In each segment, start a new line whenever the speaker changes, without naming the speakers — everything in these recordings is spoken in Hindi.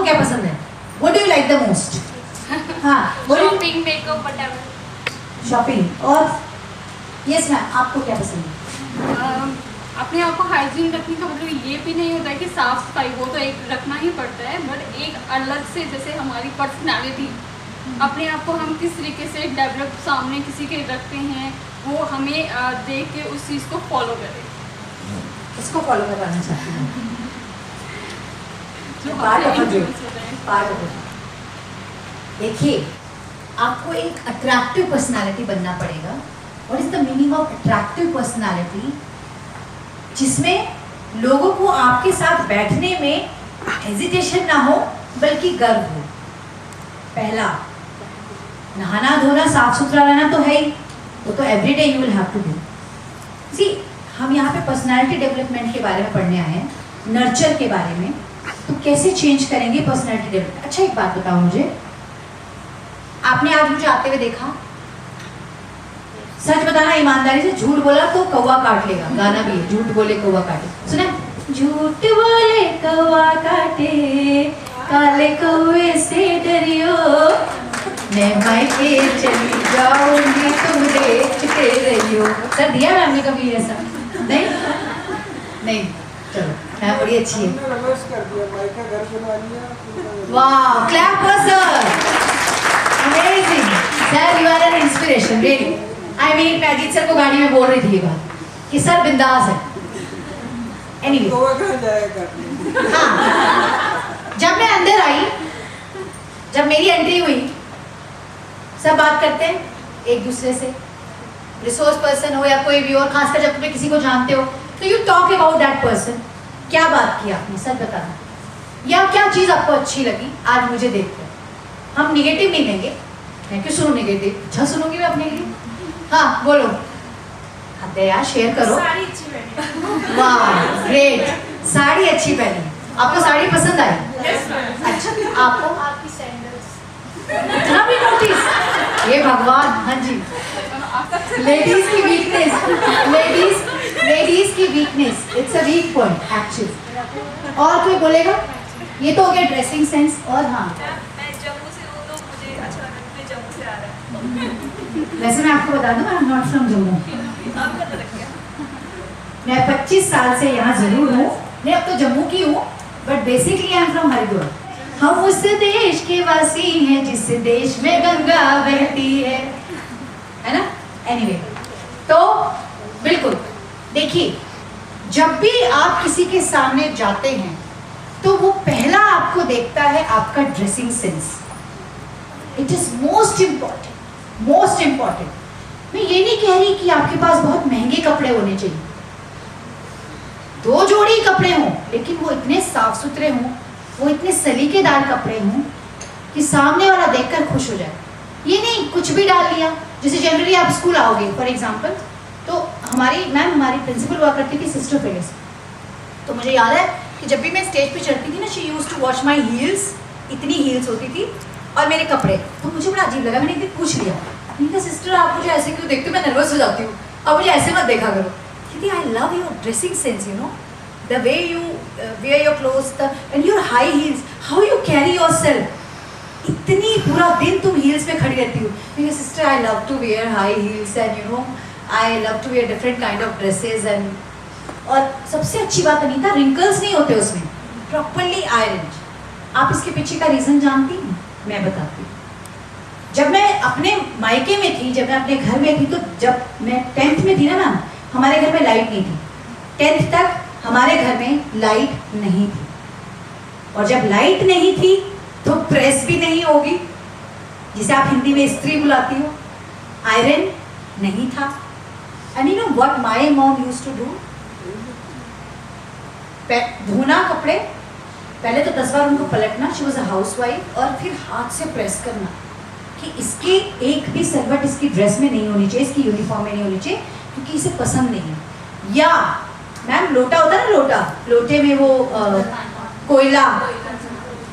आपको क्या पसंद है? What do you like the most? हाँ,
शॉपिंग, मेकअप, व्हाटएवर।
शॉपिंग। और यस मैम, आपको क्या पसंद है?
अपने आप को हाइजीन रखने का मतलब ये भी नहीं होता है कि साफ सफाई, वो तो एक रखना ही पड़ता है, बट एक अलग से जैसे हमारी पर्सनालिटी, अपने आप को हम किस तरीके से डेवलप सामने किसी के रखते हैं, वो हमें देख के उस चीज़ को फॉलो करें।
इसको फॉलो करवाना चाहती हूँ।
जो
पार्ट ऑफ
हमसे
इट,
influence होता है।
Part of it. देखिए, आपको एक अट्रैक्टिव पर्सनालिटी बनना पड़ेगा। What is the meaning of attractive personality? जिसमें लोगों को आपके साथ बैठने में हेजिटेशन ना हो, बल्कि गर्व हो। पहला, नहाना धोना साफ सुथरा रहना तो है ही, वो तो every day you will have to do. See, हम यहाँ पे पर्सनालिटी डेवलपमेंट के बारे में पढ़ने आए हैं, नर्चर के बारे में। तो कैसे चेंज करेंगे पर्सनालिटी डेवलपमेंट? अच्छा, एक बात बताओ मुझे, आपने आज मुझे आते हुए देखा? सच बताना, ईमानदारी से, झूठ बोला तो कौवा काट लेगा। गाना भी है, झूठ बोले कौवा काटे, सुना? झूठ बोले कौवा काटे, काले कौवे से डरियो, मैं मायके चली जाऊंगी, तुम देखते रहियो। सर दिया मैम ने कभी ऐसा? नहीं नहीं, चलो मैम बड़ी अच्छी है। वाह, clap for sir, amazing sir, you are an inspiration really. I mean, मैं अजीत सर को गाड़ी में बोल रही थी ये बात कि सर बिंदास है। एनीवे, हाँ, जब मैं अंदर आई, जब मेरी एंट्री हुई, सब बात करते हैं एक दूसरे से, रिसोर्स पर्सन हो या कोई भी और, खासकर जब तुम्हें किसी को जानते हो तो you talk about that person. क्या बात की आपने, सच बताना, या क्या चीज़ आपको अच्छी लगी आज मुझे देखकर। हम निगेटिव नहीं लेंगे, मैं क्यों सुनूं निगेटिव, अच्छा सुनूंगी मैं अपने लिए। हाँ बोलो, हद यार, शेयर करो।
साड़ी अच्छी पहनी।
वाह ग्रेट, साड़ी अच्छी पहनी। आपको साड़ी पसंद आई?
Yes, ma'am।
अच्छा, आपको?
आपकी सैंडल्स।
इतना भी नोटिस, ये भगवान। हाँ जी, लेडीज की वीकनेस, लेडीज की weakness, it's a weak point actually. और कोई बोलेगा? ये तो हो गया ड्रेसिंग सेंस। और हाँ,
मैं जम्मू से हूँ तो मुझे अच्छा लगा कि मैं जम्मू से आ रहा है।
वैसे मैं आपको बता दूं, I am not from Jammu.
आपका तो लग गया।
मैं 25 साल से यहाँ जरूर हूँ, मैं अब तो जम्मू की हूँ, but basically I am from Haridwar. हम उस देश के वासी हैं जिस देश में गंगा बहती है ना? एनीवे, तो बिल्कुल देखिए, जब भी आप किसी के सामने जाते हैं तो वो पहला आपको देखता है आपका dressing sense. It is most important, most important. मैं ये नहीं कह रही कि आपके पास बहुत महंगे कपड़े होने चाहिए, 2 जोड़ी कपड़े हों, लेकिन वो इतने साफ सुथरे हों, वो इतने सलीकेदार कपड़े हों कि सामने वाला देखकर खुश हो जाए। ये नहीं कुछ भी डाल लिया। जैसे जनरली आप स्कूल आओगे फॉर एग्जांपल, तो हमारी प्रिंसिपल हुआ करती थी सिस्टर फेलिस। तो मुझे याद है कि जब भी मैं स्टेज पे चढ़ती थी ना, she used to watch my heels. इतनी हील्स होती थी और मेरे कपड़े, तो मुझे बड़ा अजीब लगा। मैंने एक दिन पूछ लिया, मैंने कहा सिस्टर आप मुझे ऐसे क्यों देखते हो, मैं नर्वस हो जाती हूँ, अब मुझे ऐसे मत देखा करो। क्योंकि I love your dressing sense, you know, the way you wear your clothes, and your high heels, how you carry yourself. इतनी पूरा दिन तुम heels में खड़ी रहती हो। मेरी sister, I love to wear high heels and you know, I love to wear different kind of dresses and और सबसे अच्छी बात अनीता, wrinkles नहीं होते उसमें, properly ironed। आप इसके पीछे का रीज़न जानती हैं? मैं बताती हूँ। जब मैं अपने मायके में थी, जब मैं अपने घर में थी, तो जब मैं 10th में थी ना मैम, हमारे घर में लाइट नहीं थी। 10th तक हमारे घर में लाइट नहीं थी, और जब लाइट नहीं थी तो प्रेस भी नहीं होगी, जिसे आप हिंदी में इस्त्री बुलाती हो। आयरन नहीं था। And you know what my mom used to do? धोना कपड़े, पहले तो 10 बार उनको पलटना, शी वाज अ हाउसवाइफ, और फिर हाथ से प्रेस करना कि इसके एक भी सलवट इसकी ड्रेस में नहीं होनी चाहिए, इसकी यूनिफॉर्म में नहीं होनी चाहिए, क्योंकि इसे पसंद नहीं है। या मैम लोटा होता है ना, लोटे में वो कोयला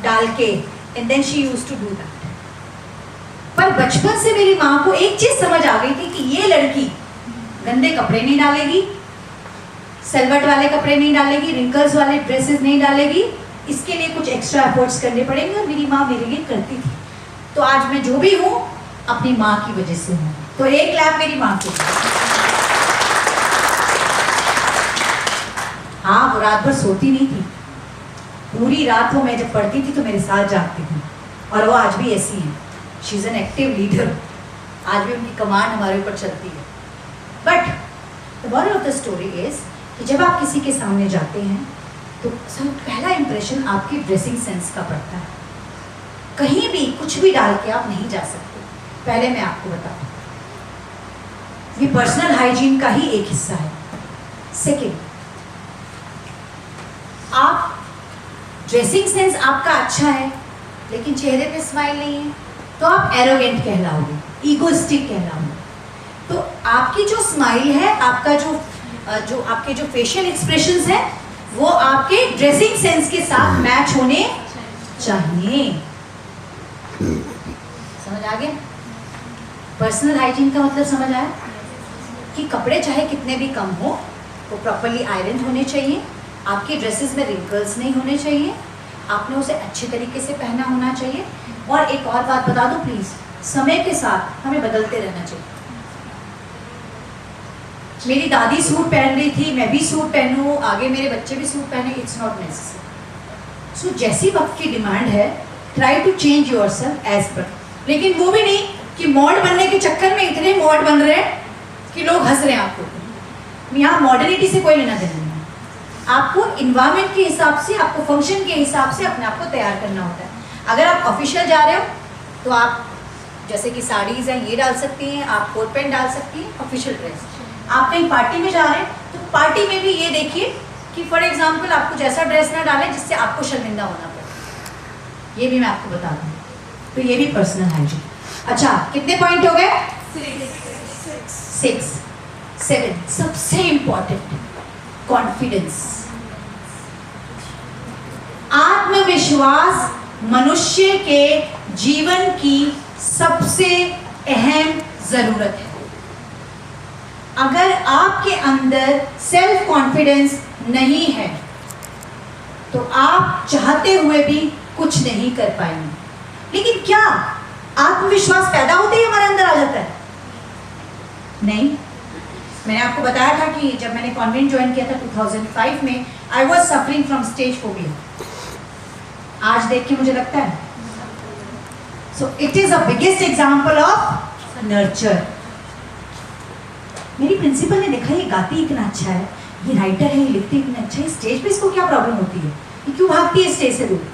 डाल के, and then she used to do that. पर बचपन से मेरी माँ को एक चीज समझ आ गई थी कि ये लड़की गंदे कपड़े नहीं डालेगी, सलवट वाले कपड़े नहीं डालेगी, रिंकल्स वाले ड्रेसेस नहीं डालेगी, इसके लिए कुछ एक्स्ट्रा एफर्ट्स करने पड़ेंगे और मेरी माँ मेरे लिए करती थी। तो आज मैं जो भी हूँ अपनी माँ की वजह से हूँ। तो एक क्लैप मेरी माँ को। हाँ, वो रात भर सोती नहीं थी, पूरी रात वो मैं जब पढ़ती थी तो मेरे साथ जागती थी, और वो आज भी ऐसी है। She is an active leader, आज भी उनकी कमांड हमारे ऊपर चलती है। But the moral of the story is कि जब आप किसी के सामने जाते हैं तो सब पहला इंप्रेशन आपकी ड्रेसिंग सेंस का पड़ता है। कहीं भी कुछ भी डाल के आप नहीं जा सकते। पहले मैं आपको बताऊं, ये पर्सनल हाइजीन का ही एक हिस्सा है। सेकेंड, आप ड्रेसिंग सेंस आपका अच्छा है लेकिन चेहरे पे स्माइल नहीं है तो आप एरोगेंट कहलाओगे, ईगोइस्टिक कहलाओगे। तो आपकी जो स्माइल है, आपका जो आपके जो फेशियल एक्सप्रेशंस है, वो आपके ड्रेसिंग सेंस के साथ मैच होने चाहिए। समझ आ गया? पर्सनल हाइजीन का मतलब समझ आया कि कपड़े चाहे कितने भी कम हो, वो प्रॉपरली आयरन होने चाहिए, आपके ड्रेसेस में रिंकल्स नहीं होने चाहिए, आपने उसे अच्छे तरीके से पहना होना चाहिए। और एक और बात बता दूं प्लीज, समय के साथ हमें बदलते रहना चाहिए। मेरी दादी सूट पहन रही थी, मैं भी सूट पहनूं, आगे मेरे बच्चे भी सूट पहने, इट्स नॉट नेसेसरी। सो जैसी वक्त की डिमांड है, try to change yourself as per. लेकिन वो भी नहीं कि मॉड बनने के चक्कर में इतने मॉड बन रहे हैं कि लोग हंस रहे हैं आपको। यहाँ मॉडर्निटी से कोई लेना देना नहीं। आपको इन्वायरमेंट के हिसाब से, आपको फंक्शन के हिसाब से अपने आप को तैयार करना होता है। अगर आप ऑफिशियल जा रहे हो तो आप जैसे कि साड़ीज़ हैं ये डाल सकती हैं, आप कोट पैंट डाल सकती हैं, ऑफिशियल ड्रेस। आप कहीं पार्टी में जा रहे हैं तो पार्टी में भी ये देखिए कि फॉर एग्जांपल आप कुछ ऐसा ड्रेस ना डालें जिससे आपको शर्मिंदा होना पड़े। ये भी मैं आपको बता दूँ। तो ये भी पर्सनल हाइजीन। अच्छा, कितने पॉइंट हो गए? 6 7। सबसे इंपॉर्टेंट, कॉन्फिडेंस। आत्मविश्वास मनुष्य के जीवन की सबसे अहम जरूरत है। अगर आपके अंदर सेल्फ कॉन्फिडेंस नहीं है तो आप चाहते हुए भी कुछ नहीं कर पाएंगे। लेकिन क्या आत्मविश्वास पैदा होते ही हमारे अंदर आ जाता है? नहीं। मैंने आपको बताया था कि जब मैंने कॉन्वेंट ज्वाइन किया था 2005 में, I was suffering from stage phobia. आज देख के मुझे लगता है so it is a biggest example of nurture. मेरी प्रिंसिपल ने देखा ये गाती इतना अच्छा है, ये राइटर है, ये लिखती इतना अच्छा है, स्टेज पे इसको क्या प्रॉब्लम होती है, ये क्यों भागती है स्टेज से दूर?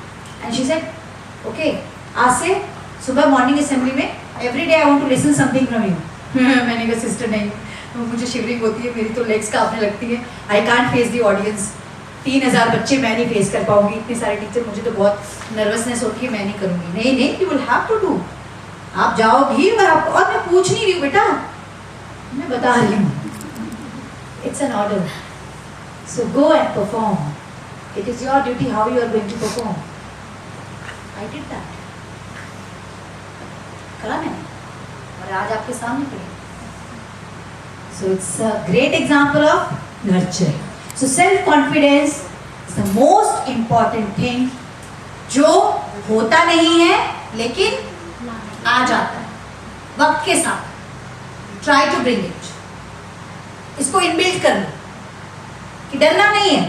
एंड शी सेड ओके, आज से सुबह मॉर्निंग असेंबली में every day I want to listen something from you. मैंने कहा सिस्टर नहीं, मुझे शिवरिंग होती है, मेरी तो लेग्स कांपने लगती है, I can't face the audience. 3000 बच्चे मैं नहीं फेस कर पाऊंगी, इतने सारे टीचर, मुझे तो बहुत नर्वसनेस होती है, मैं नहीं करूंगी। नहीं नहीं, you will have to do. आप जाओगी और मैं पूछ नहीं रही हूँ बेटा, मैं बता रही हूँ, it's an order. So go and perform, it is your duty how you are going to perform. I did that, करा मैंने, और आज आपके सामने खड़ी। So it's a great example of nurture. So self confidence is the most important thing, जो होता नहीं है लेकिन आ जाता है वक्त के साथ। ट्राई टू ब्रिंग इट, इसको इनबिल्ट कर लो कि डरना नहीं है,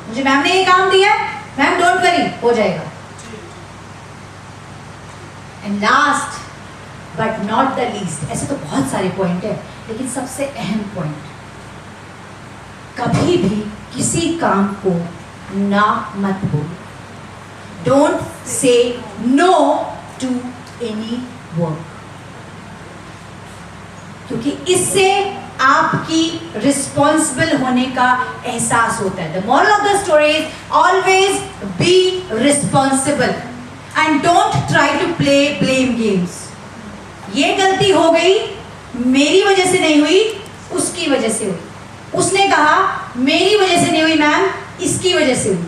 मुझे मैम ने ये काम दिया है, मैम डोंट वरी, हो जाएगा। And last but not the least, ऐसे तो बहुत सारे पॉइंट है लेकिन सबसे अहम पॉइंट, कभी भी किसी काम को ना मत बोलो। Don't say no to any work, क्योंकि इससे आपकी रिस्पॉन्सिबल होने का एहसास होता है। The moral of the story is always be responsible and don't try to play blame games. ये गलती हो गई, मेरी वजह से नहीं हुई, उसकी वजह से हुई। उसने कहा मेरी वजह से नहीं हुई मैम, इसकी वजह से हुई।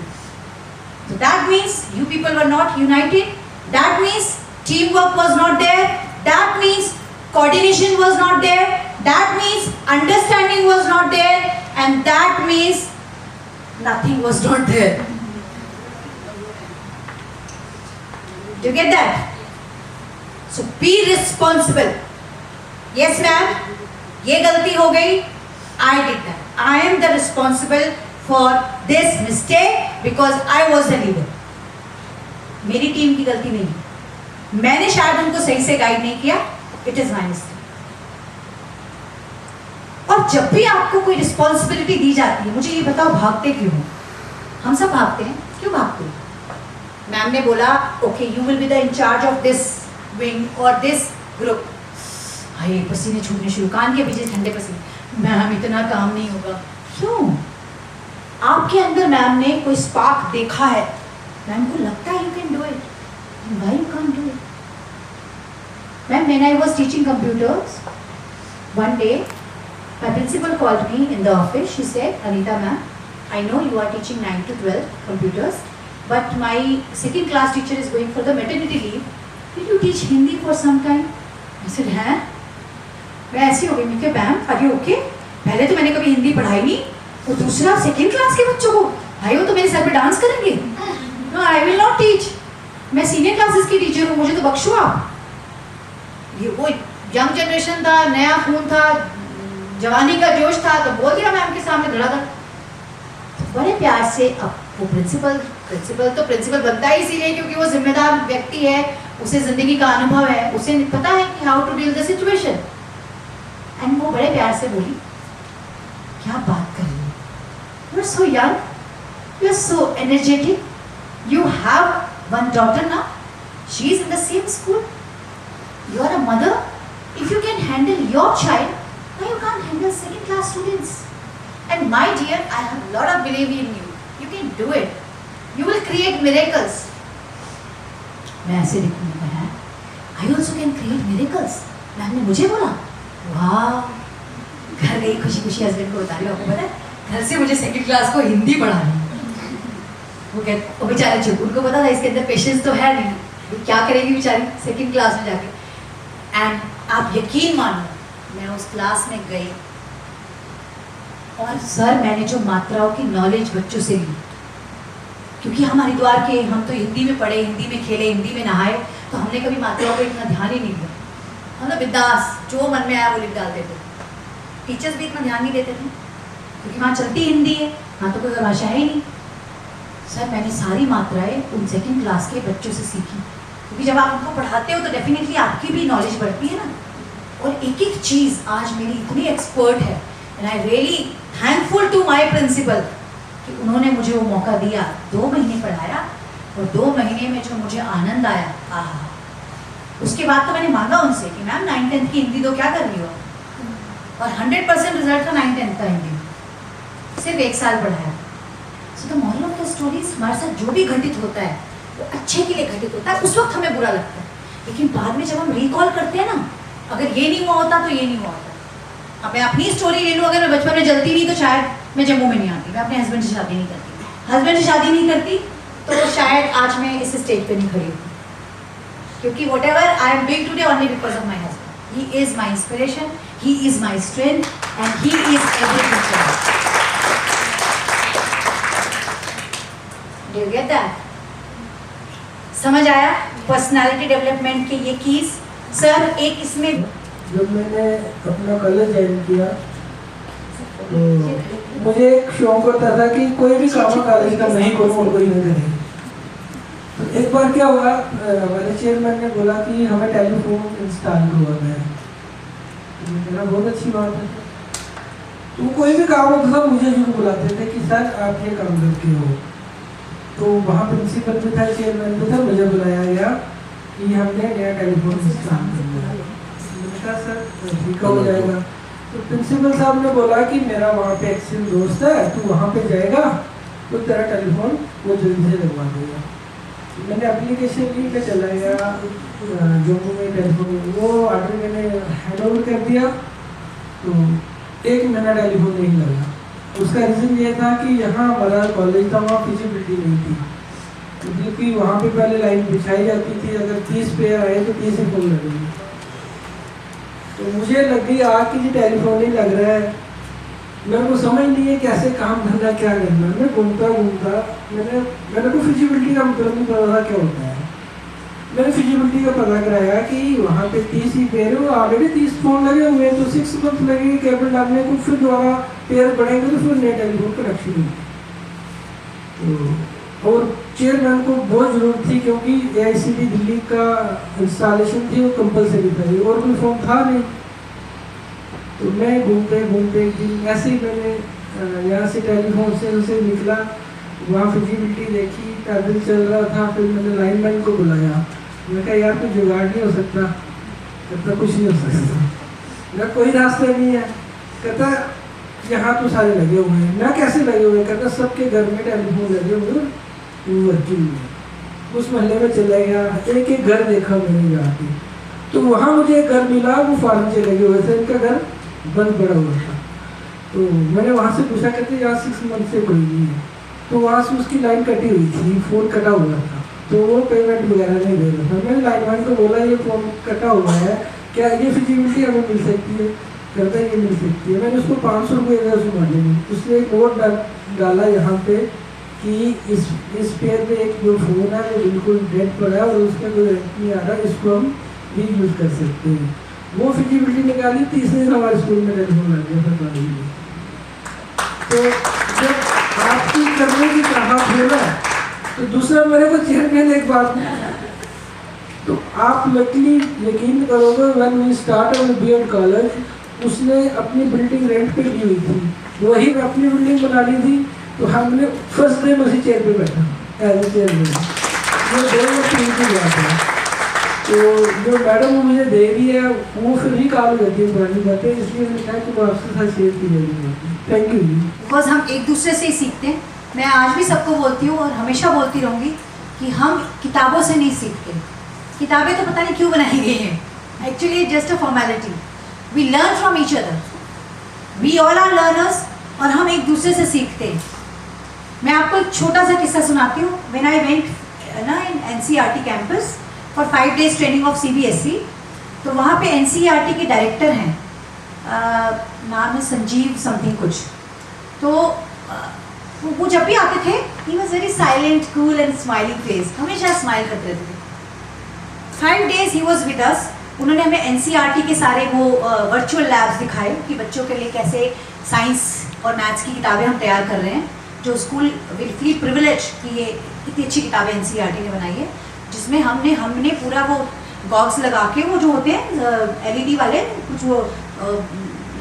So that means you people were not united. That means teamwork was not there. That means coordination was not there. That means understanding was not there. And that means nothing was not there. Do you get that? So be responsible. Yes ma'am, ये गलती हो गई. I did that. I am the responsible for this mistake because I was the leader. मेरी टीम की गलती नहीं. मैंने शायद उनको सही से गाइड नहीं किया. It is my mistake. और जब भी आपको कोई रिस्पॉन्सिबिलिटी दी जाती है, मुझे ये बताओ भागते क्यों हो? हम सब भागते हैं. क्यों भागते हैं? मैम ने बोला okay you will be the incharge of this wing और दिस ग्रुप. हाय पसीने छूटने शुरू, कान के पीछे ठंडे पसीने. मैम इतना काम नहीं होगा. क्यों? आपके अंदर मैम ने कोई स्पार्क देखा है. मैम को लगता है you can do it. Why you can't do it? Ma'am when I was teaching computers one day my principal called me in the office. She said, Anita ma'am, I know you are teaching 9 to 12 computers, but my second class teacher is going for the maternity leave. Will you teach Hindi for some time? I said, हैं? मैं ऐसी हो गई. मैं क्या मैम are you okay? पहले तो मैंने कभी हिंदी पढ़ाई नहीं, और दूसरा सेकेंड क्लास के बच्चों को भाई वो तो मेरे सर पे डांस करेंगे. No I will not teach. मैं सीनियर क्लासेस की टीचर हूँ, मुझे तो बख्शो आप. ये वो यंग जनरेशन था, नया खून था, जवानी का जोश था, तो बोल दिया मैम के सामने धड़ाधड़. बड़े प्यार से. अब वो प्रिंसिपल बनता ही इसीलिए क्योंकि वो जिम्मेदार व्यक्ति है, उसे जिंदगी का अनुभव है, उसे पता है कि how to deal the situation. And वो बड़े प्यार से बोली क्या बात कर रही हो? You are so young, you are so energetic, you have one daughter ना, she is in the same school, you are a mother. If you can handle your child, why you can't handle second class students? And my dear, I have a lot of belief in you. You can do it. You will create miracles. मैं ऐसे दिखूंगा है. I also can create miracles. Ma'am ने मुझे बोला वाह. घर गई खुशी खुशी हस्बैंड को बता रही हूँ, आपको पता है घर से मुझे सेकंड क्लास को हिंदी पढ़ानी. वो कहते वो बेचारे चुप, उनको पता था इसके अंदर पेशेंस तो है नहीं, वो क्या करेगी बेचारी सेकंड क्लास में जाके. एंड आप यकीन मानो मैं उस क्लास में गई और सर मैंने जो मात्राओं की नॉलेज बच्चों से ली, क्योंकि हम हरिद्वार के, हम तो हिंदी में पढ़े, हिंदी में खेले, हिंदी में नहाए, तो हमने कभी मात्राओं को इतना ध्यान ही नहीं दिया. हम तो बिंदास जो मन में आया वो लिख डालते थे. टीचर्स भी इतना ध्यान नहीं देते थे क्योंकि वहाँ चलती हिंदी है, वहाँ तो कोई भाषा है ही नहीं. सर मैंने सारी मात्राएं उन सेकेंड क्लास के बच्चों से सीखी, क्योंकि जब आप उनको पढ़ाते हो तो डेफिनेटली आपकी भी नॉलेज बढ़ती है ना. और एक एक चीज़ आज मेरी इतनी एक्सपर्ट है. And I really thankful to my principal कि उन्होंने मुझे वो मौका दिया. 2 महीने पढ़ाया और 2 महीने में जो मुझे आनंद आया, आहा. उसके बाद तो मैंने मांगा उनसे कि मैम 9th-10th की हिंदी तो क्या कर रही हो, और 100% रिजल्ट था 9th-10th का हिंदी. सिर्फ 1 साल पढ़ाया. So the moral of the stories, हमारे साथ जो भी घटित होता है वो अच्छे के लिए घटित होता है. उस वक्त हमें बुरा लगता है, लेकिन बाद में जब हम रिकॉल करते हैं ना, अगर ये नहीं हुआ होता तो ये नहीं हुआ होता. अब मैं अपनी स्टोरी ले लूँ, अगर मैं बचपन में जलती नहीं तो शायद मैं जम्मू में नहीं आती, मैं अपने हस्बैंड से शादी नहीं करती. हस्बैंड से शादी नहीं करती तो शायद आज मैं इस स्टेज पे नहीं खड़ी होती. क्योंकि what ever I am doing today only because of my husband. He is my inspiration, he is my strength and he is everything. Do you get that? समझ आया पर्सनालिटी डेवलपमेंट के ये कीज? सर एक इसमें
जब मैंने अपना कॉलेज ज्वाइन किया तो मुझे एक शौक होता था कि कोई भी काम कॉलेज का नहीं करूँ और कोई नहीं करेगी. तो एक बार क्या हुआ, हमारे चेयरमैन ने बोला कि हमें टेलीफोन इंस्टॉल करवाना है. तो मेरा बहुत अच्छी बात है. तो कोई भी काम होता था मुझे जरूर बुलाते थे कि सर आप ये काम करके हो. तो वहाँ प्रिंसिपल भी था, चेयरमैन भी था, मुझे बुलाया गया कि हमने नया टेलीफोन इंस्टॉल करना है. मैंने कहा सर ठीक हो जाएगा. तो प्रिंसिपल साहब ने बोला कि मेरा वहाँ पे एक्सेल दोस्त है, तू वहाँ पे जाएगा तो तेरा टेलीफोन वो जल्दी से लगवा देगा. मैंने एप्लीकेशन ली के चला गया जम्मू में टेलीफोन, वो ऑर्डर मैंने हैंड ओवर कर दिया. तो 1 महीना टेलीफोन नहीं लगा. उसका रीज़न ये था कि यहाँ हमारा कॉलेज था, वहाँ फिजिबिलिटी नहीं थी, क्योंकि वहाँ पे पहले लाइन बिछाई जाती थी, अगर 30 पे आए तो 30 ही फोन लगेगी. तो मुझे लग गई आग कि टेलीफोन ही लग रहा है. मेरे को समझ नहीं है कैसे काम धंधा क्या करना. मैं घूमता मैंने को फिजिबिलिटी का मतलब नहीं पता था क्या होता है. मैंने फिजिबिलिटी का पता कराया कि वहाँ पे 30 ही पेयर है, वो ऑलरेडी 30 फोन लगे हुए हैं, तो 6 मंथ लगेंगे केबल डालने को, फिर दोबारा पेयर बढ़ेंगे तो फिर नए टेलीफोन कनेक्शन होगी। तो और चेयरमैन को बहुत ज़रूरत थी क्योंकि AICD दिल्ली का इंस्टॉलेशन थी, वो कंपलसरी था, और कोई फॉर्म था नहीं। तो मैं घूमते घूमते एक दिन ऐसे ही मैंने यहाँ से टेलीफोन से निकला, वहाँ फिजिबिलिटी देखी, पैदल चल रहा था, फिर मैंने लाइनमैन को बुलाया। मैं कहा यार कुछ जुगाड़ नहीं हो सकता? कहता कुछ नहीं हो सकता। मैं कोई रास्ता नहीं है। कहता यहाँ तो सारे लगे हुए हैं। मैं कैसे लगे हुए? कहता सबके घर में टेलीफोन लगे हुए वर्किंग में। उस मोहल्ले में चला गया, एक एक घर देखा मैंने जाके, तो वहाँ मुझे एक घर मिला, वो फार्म से लगे हुए थे, इनका घर बंद पड़ा हुआ था। तो मैंने वहाँ से पूछा, कहते यहाँ 6 मंथ से कोई नहीं है। तो वहाँ से उसकी लाइन कटी हुई थी, फ़ोन कटा हुआ था, तो वो पेमेंट वगैरह नहीं दे रहा था। मैंने लाइनमैन को बोला ये फ़ोन कटा हुआ है, क्या ये फिजिबिलिटी हमें मिल सकती है? कहता है ये मिल सकती है। मैंने उसको 500 रुपये दिया उस महीने में। उसने एक नोट डाला यहाँ पे कि इस पेयर पे एक जो फ़ोन है वो बिल्कुल डेड पड़ा है और उसमें कोई रेंट नहीं आ रहा, इसको हम भी यूज़ कर सकते हैं। वो फिजिबिलिटी निकाली, तीसरे दिन हमारे स्कूल में टेलीफोन लग गया सरकारी में। तो जब आपकी करने की चाहत हो ना, तो दूसरा मेरे को चेयरमैन एक बात, तो आप यकीन करोगे, when we start on BEd college, उसने अपनी बिल्डिंग रेंट पे ली हुई थी, वही अपनी बिल्डिंग बना ली थी। तो हमने फर्स्ट डे उसी चेयर पे बैठा एज ए चेयरमैन। ये 2 या 3 की बात है। तो जो मैडम वो मुझे दे रही है वो फिर भी काम हो जाती है पुरानी बातें, इसलिए मैंने कहा कि वो आपके साथ शेयर की जाएगी। Thank you ji.
बिकॉज हम एक दूसरे से ही सीखते हैं। मैं आज भी सबको बोलती हूँ और हमेशा बोलती रहूँगी कि हम किताबों से नहीं सीखते। किताबें तो पता नहीं क्यों बनाई गई हैं, actually just a formality. We learn from each other, we all are learners, और हम एक दूसरे से सीखते हैं। मैं आपको एक छोटा सा किस्सा सुनाती हूँ। व्हेन आई वेंट ना इन NCERT campus for 5 days training of CBSE, तो वहाँ पे NCERT के डायरेक्टर हैं, नाम है संजीव समथिंग कुछ। तो वो जब भी आते थे, he was very silent, cool and smiling face, हमेशा स्माइल करते थे। 5 days he was with us. उन्होंने हमें NCERT के सारे वो वर्चुअल लैब्स दिखाए कि बच्चों के लिए कैसे साइंस और मैथ्स की किताबें हम तैयार कर रहे हैं, जो स्कूल विल फील प्रिविलेज कि ये इतनी अच्छी किताबें NCERT ने बनाई है, जिसमें हमने पूरा वो गॉग्स लगा के, वो जो होते हैं LED वाले कुछ वो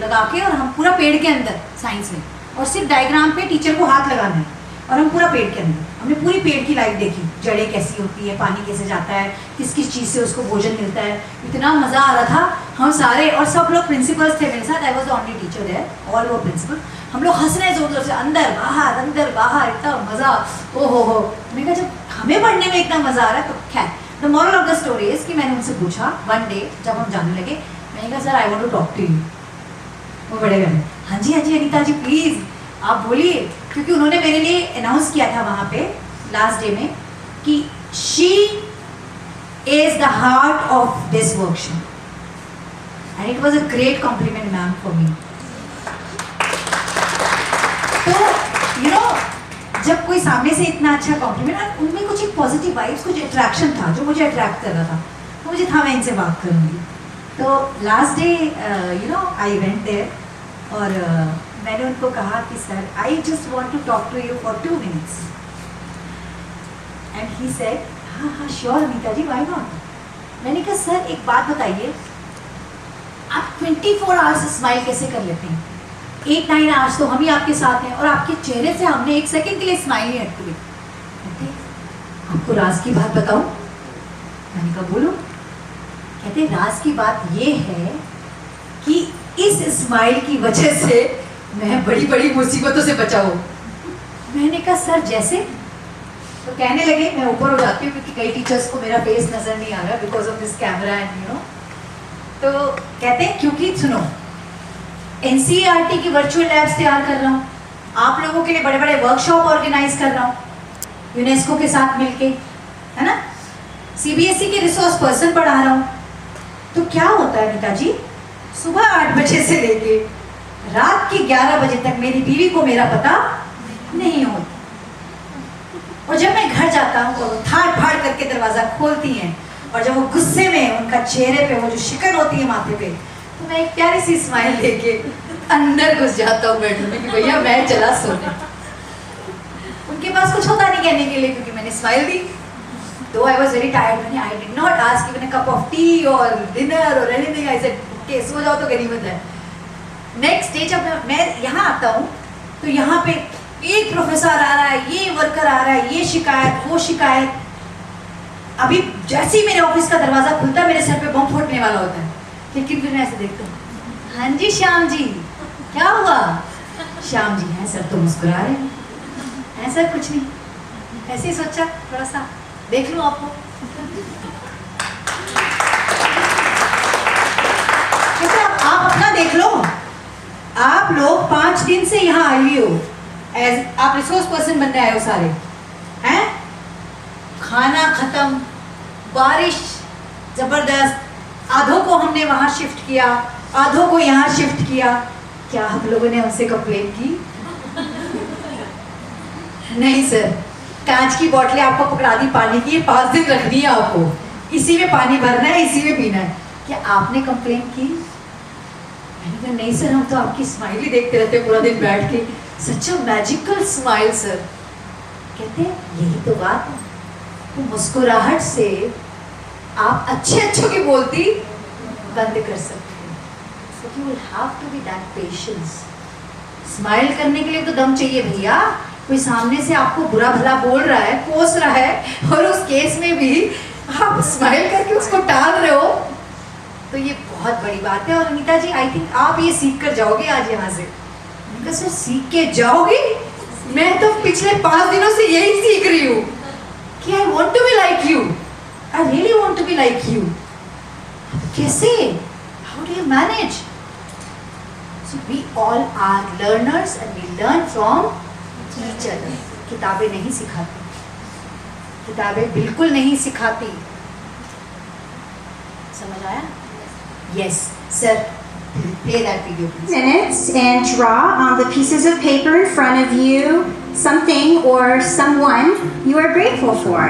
लगा के, और हम पूरा पेड़ के अंदर साइंस में, और सिर्फ डायग्राम पे टीचर को हाथ लगाना है, और हम पूरा पेड़ के अंदर, हमने पूरी पेड़ की लाइफ देखी, जड़ें कैसी होती है, पानी कैसे जाता है, किस किस चीज़ से उसको भोजन मिलता है। इतना मज़ा आ रहा था, हम सारे, और सब लोग प्रिंसिपल्स थे मेरे साथ, I was the only teacher there, all वो प्रिंसिपल। हम लोग हंस रहे जोर जोर से, अंदर बाहर, इतना मज़ा, ओ हो। मैंने कहा जब हमें पढ़ने में इतना मज़ा आ रहा है तो खैर, the moral of the story is कि मैंने उनसे पूछा वन डे जब हम जाने लगे, मैंने कहा sir I want to talk to you. वो बड़े गए, हाँ जी अनीता जी प्लीज़ आप बोलिए, क्योंकि उन्होंने मेरे लिए अनाउंस किया था वहाँ पे लास्ट डे में कि she is the heart of this workshop, and it was a great compliment ma'am for me. तो यू नो, जब कोई सामने से इतना अच्छा कॉम्प्लीमेंट, उनमें कुछ एक पॉजिटिव वाइब्स, कुछ अट्रैक्शन था जो मुझे अट्रैक्ट कर रहा था, तो मुझे था मैं इनसे बात करूँगी। तो last day you know I went there, और मैंने उनको कहा कि sir I just want to talk to you for 2 minutes, and he said हाँ sure Anita ji, why not. मैंने कहा सर एक बात बताइए, आप 24 आवर्स स्माइल कैसे कर लेते हैं? 8-9 आवर्स तो हम ही आपके साथ हैं, और आपके चेहरे से हमने 1 सेकंड के लिए स्माइल नहीं हटती। कहते आपको राज की बात बताऊं? मैंने कहा बोलो। कहते राज की बात ये है कि इस स्माइल की वजह से मैं बड़ी बड़ी मुसीबतों से बचा हूँ। मैंने कहा सर जैसे? तो कहने लगे, मैं ऊपर हो जाती हूँ क्योंकि कई टीचर्स को मेरा फेस नजर नहीं आ रहा because of this camera and you no. तो कहते हैं क्योंकि सुनो, NCERT की वर्चुअल लैब्स तैयार कर रहा हूँ, आप लोगों के लिए बड़े बड़े वर्कशॉप ऑर्गेनाइज कर रहा हूँ यूनेस्को के साथ मिलके, है ना, CBSE के रिसोर्स पर्सन पढ़ा रहा हूँ। तो क्या होता है अनीता जी, सुबह 8 बजे से लेके रात के 11 बजे तक मेरी बीवी को मेरा पता नहीं होता, और जब मैं घर जाता हूँ तो ठाड़ फाड़ करके दरवाज़ा खोलती हैं और जब वो गुस्से में उनका चेहरे पे वो जो शिकन होती है माथे पे, तो मैं एक प्यारी सी स्माइल लेके अंदर घुस जाता हूँ बेडरूम में कि भैया मैं चला सोने। उनके पास कुछ होता नहीं कहने के लिए, क्योंकि मैंने smile the. Though I was very tired, I did not ask even a cup of tea or dinner or anything. I said, okay, सो जाओ तो गनीमत है। नेक्स्ट डे जब मैं यहाँ आता हूँ तो यहाँ पे एक प्रोफेसर आ रहा है, ये वर्कर आ रहा है, ये शिकायत वो शिकायत। अभी जैसे ही मेरे ऑफिस का दरवाजा खुलता है मेरे सर पे बम फूटने वाला होता है, लेकिन फिर मैं ऐसे देखता हूँ, हाँ जी श्याम जी क्या हुआ? श्याम जी हैं सर तो मुस्कुरा रहे हैं, ऐसा कुछ नहीं, ऐसे ही सोचा थोड़ा सा देख लूं आपको। कहते आप अपना देख लो, आप लोग 5 दिन से यहाँ आई हुई हो, आप रिसोर्स पर्सन बनने आए हो सारे हैं। खाना खत्म, बारिश जबरदस्त, आधों को हमने वहां शिफ्ट किया, आधों को यहाँ शिफ्ट किया। क्या आप लोगों ने उनसे कंप्लेन की? नहीं सर, कांच की बोतलें आपको पकड़ा दी पानी की, 5 दिन रखनी है आपको, इसी में पानी भरना है, इसी में पीना है। क्या आपने कंप्लेन की? मैंने कहा नहीं सर, हम तो आपकी स्माइल ही देखते रहते पूरा दिन बैठ के, सच अ मैजिकल स्माइल सर। कहते यही तो बात है, वो मुस्कुराहट से आप अच्छे अच्छों की बोलती बंद कर सकते हैं। So you will have to be that patience. Smile करने के लिए तो दम चाहिए भैया। कोई सामने से आपको बुरा भला बोल रहा है, कोस रहा है, और उस केस में भी आप स्माइल करके उसको टाल रहे हो, तो ये बहुत बड़ी बात है। और अनीता जी, आई थिंक आप ये सीख कर जाओगे आज यहाँ से। उनका सर सीख के जाओगी? मैं तो पिछले 5 दिनों से यही सीख रही हूँ कि I want to be like you, I really want to be like you. कैसे? How do you manage? So we all are learners and we learn from each other. किताबें नहीं सिखाती, किताबें बिल्कुल नहीं सिखाती। समझ आया? Yes, sir. Play that video, please.
Minutes and draw on the pieces of paper in front of you something or someone you are grateful for.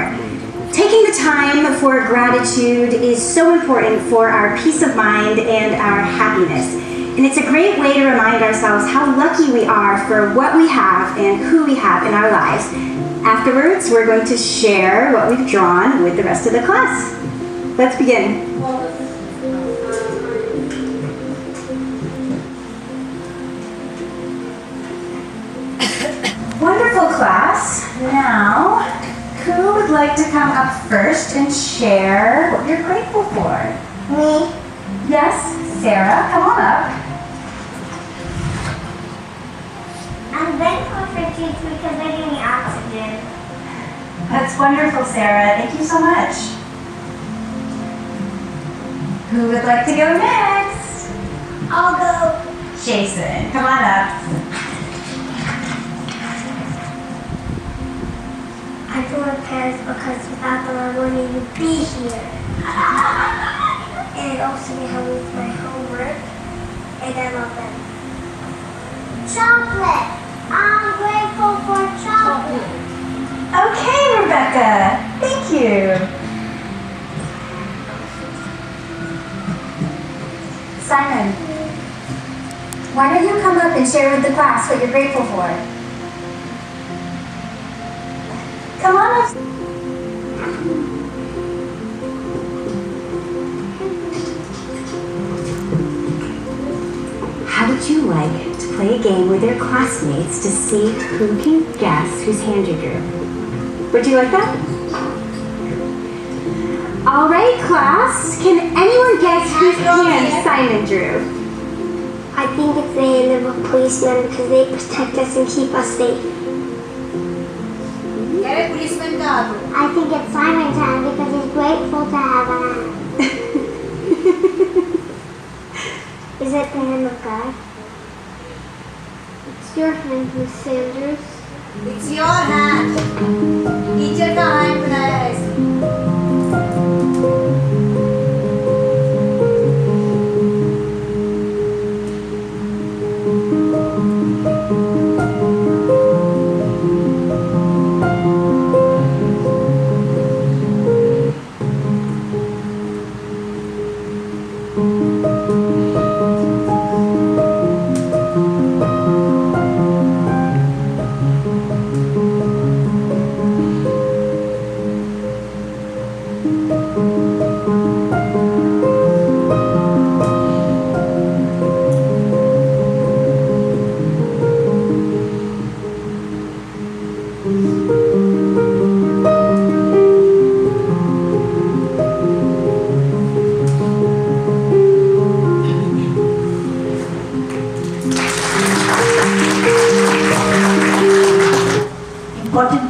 Taking the time for gratitude is so important for our peace of mind and our happiness. And it's a great way to remind ourselves how lucky we are for what we have and who we have in our lives. Afterwards, we're going to share what we've drawn with the rest of the class. Let's begin. Wonderful class. Now, who would like to come up first and share what you're grateful for?
Me.
Yes, Sarah, come on up.
I'm grateful for trees because they give me oxygen.
That's wonderful, Sarah. Thank you so much. Who would like to go next?
I'll go.
Jason, come on up.
I feel my parents because without them I wouldn't even be here. And also they help me with my homework, and I love them. Chocolate. I'm grateful for chocolate.
Okay, Rebecca. Thank you. Simon, why don't you come up and share with the class what you're grateful for? Come on up. How would you like to play a game with your classmates to see who can guess whose hand you drew? Would you like that? All right, class. Can anyone guess whose hand Simon drew?
I think it's the hand of a policeman because they protect us and keep us safe.
Policeman का हाथ हो।
I think it's Simon's hand because he's grateful to have a hand. Is it the hand of God? It's your hand, Miss Sanders.
It's your hand. Teacher का hand बनाया है इसने। Important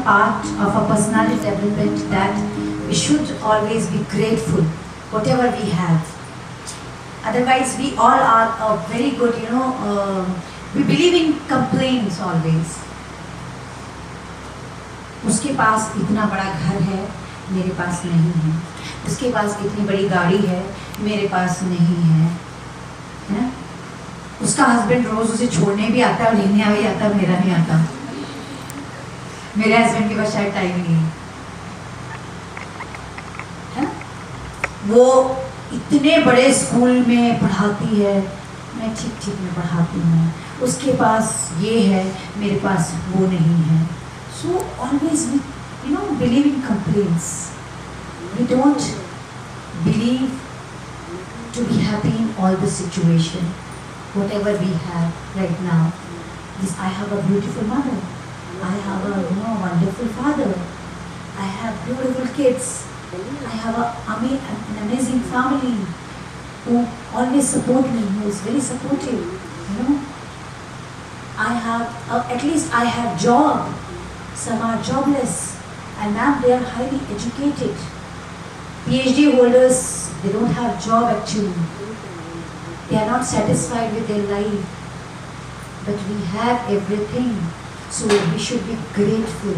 part of our personality development that we should always be grateful whatever we have. Otherwise, we all are very good, we believe in complaints always. उसके पास इतना बड़ा घर है, मेरे पास नहीं है. उसके पास इतनी बड़ी गाड़ी है, मेरे पास नहीं है. है ना? उसका हस्बैंड रोज उसे छोड़ने भी आता है और लेने भी आता है, मेरा नहीं आता. मेरे हस्बैंड के पास शायद टाइम नहीं है. वो इतने बड़े स्कूल में पढ़ाती है, मैं ठीक ठीक में पढ़ाती हूँ. उसके पास ये है, मेरे पास वो नहीं है. So always we believe in complaints. We don't believe to be happy in all the situation, whatever we have right now. Yes, I have a beautiful mother. I have a wonderful father. I have beautiful kids. I have an amazing family who always support me, who is very supportive. I have at least I have job. Some are jobless, and now they are highly educated. PhD holders, they don't have job actually. They are not satisfied with their life, but we have everything. So we should be grateful.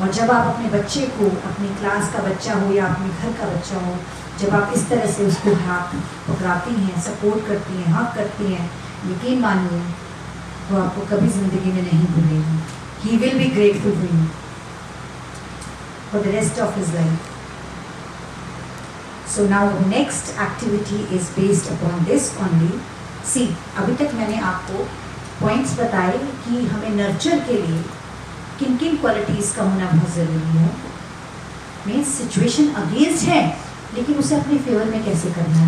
और जब आप अपने बच्चे को, अपनी क्लास का बच्चा हो या अपने घर का बच्चा हो, जब आप इस तरह से उसको हाथ पकड़ाती हैं, सपोर्ट करती हैं, हक करती हैं, यकीन मानिए वो आपको कभी ज़िंदगी में नहीं भूलेगा. He will be grateful for you for the rest of his life. So now the next activity is based upon this only. See, अभी तक मैंने आपको पॉइंट्स बताए कि हमें नर्चर के लिए किन किन क्वालिटीज़ का होना बहुत ज़रूरी है. मीन्स सिचुएशन अगेंस्ट है, लेकिन उसे अपने फेवर में कैसे करना है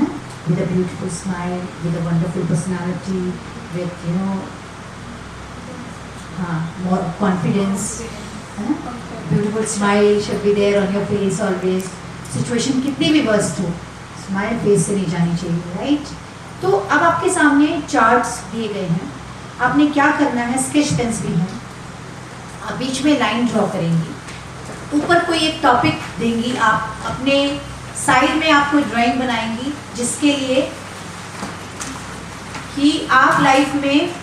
ना? With a beautiful smile, with a wonderful personality, with more confidence. Beautiful smile should be there on your face always. Situation कितनी भी वर्स्ट हो, स्माइल फेस से नहीं जानी चाहिए, राइट? तो अब आपके सामने चार्ट्स दिए गए हैं. आपने क्या करना है, स्केच पेन्स भी हैं, आप बीच में लाइन ड्रॉ करेंगी, ऊपर कोई एक टॉपिक देंगी, आप अपने साइड में आप कोई ड्राइंग बनाएंगी जिसके लिए कि आप लाइफ में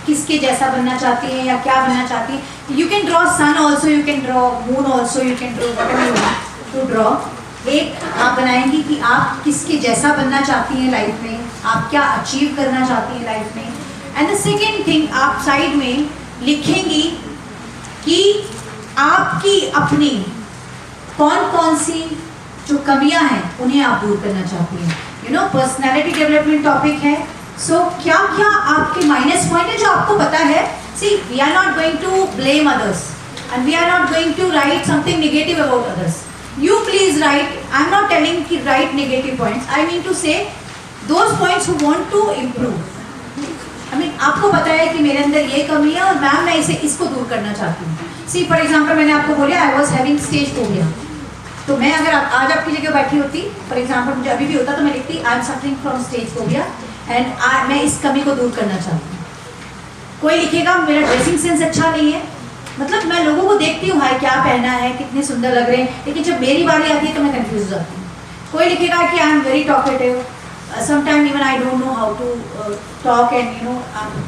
किसके जैसा बनना चाहती हैं या क्या बनना चाहती हैं. You can draw sun also, you can draw moon also, you can draw whatever you want to draw. एक आप बनाएंगी कि आप किसके जैसा बनना चाहती हैं लाइफ में, आप क्या अचीव करना चाहती हैं लाइफ में. एंड द सेकेंड थिंग, आप साइड में लिखेंगी कि आपकी अपनी कौन कौन सी जो कमियां हैं उन्हें आप दूर करना चाहती हैं. पर्सनैलिटी डेवलपमेंट टॉपिक है. सो क्या क्या आपके माइनस पॉइंट है जो आपको पता है. See, we are not going to blame others and we are not going to write something negative about others. You please write. I'm not telling कि write negative points. I mean to say those points who want to improve. I mean आपको पता है कि मेरे अंदर ये कमी है और मैम मैं इसको दूर करना चाहती हूँ. See, for example, मैंने आपको बोला I was having stage phobia. तो मैं अगर आज आपकी जगह बैठी होती, for example, मुझे अभी भी होता तो मैं लिखती I am suffering from stage phobia and मैं इस कमी को दूर करना चाहती हूँ. कोई लिखेगा मेरा ड्रेसिंग सेंस अच्छा नहीं है. मतलब मैं लोगों को देखती हूँ हाय क्या पहना है, कितने सुंदर लग रहे हैं, लेकिन जब मेरी बारी आती है तो मैं कंफ्यूज हो जाती हूँ. कोई लिखेगा कि I am very talkative, sometime even I don't know how to talk and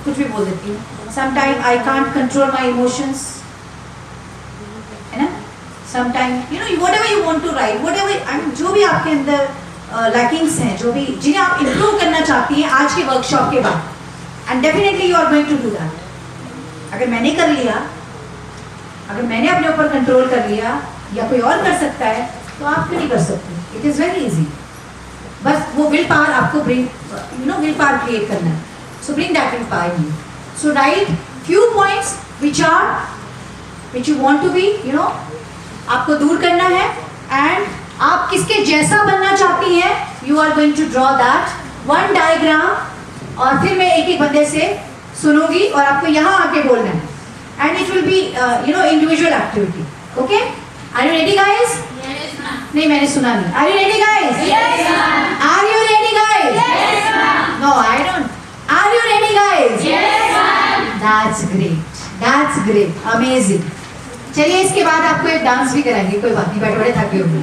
कुछ भी बोल देती हूँ. Sometime I can't control my emotions, है ना. Sometime whatever you want to write, whatever जो भी आपके अंदर लैकिंग्स हैं, जो भी जिन्हें आप इम्प्रूव करना चाहती हैं आज के वर्कशॉप के बाद, and definitely you are going to do that. अगर मैंने कर लिया, अगर मैंने अपने ऊपर कंट्रोल कर लिया या कोई और कर सकता है तो आप क्यों नहीं कर सकते. It is very easy. बस वो विल पावर आपको विल पावर क्रिएट करना है. सो bring that will power in you. So right few points which you want to be आपको दूर करना है, एंड आप किसके जैसा बनना चाहती हैं, you are going to draw that one diagram, और फिर मैं एक एक बंदे से सुनूंगी और आपको यहाँ आके बोलना है, and it will be individual activity. Okay, are you ready guys? नहीं, मैंने सुना नहीं. Are you ready guys? Are you ready guys? No, I don't. Are you ready guys? That's great, that's great, amazing. चलिए, इसके बाद आपको एक डांस भी कराएंगे. कोई बात नहीं, बैठे बड़े थके होंगे.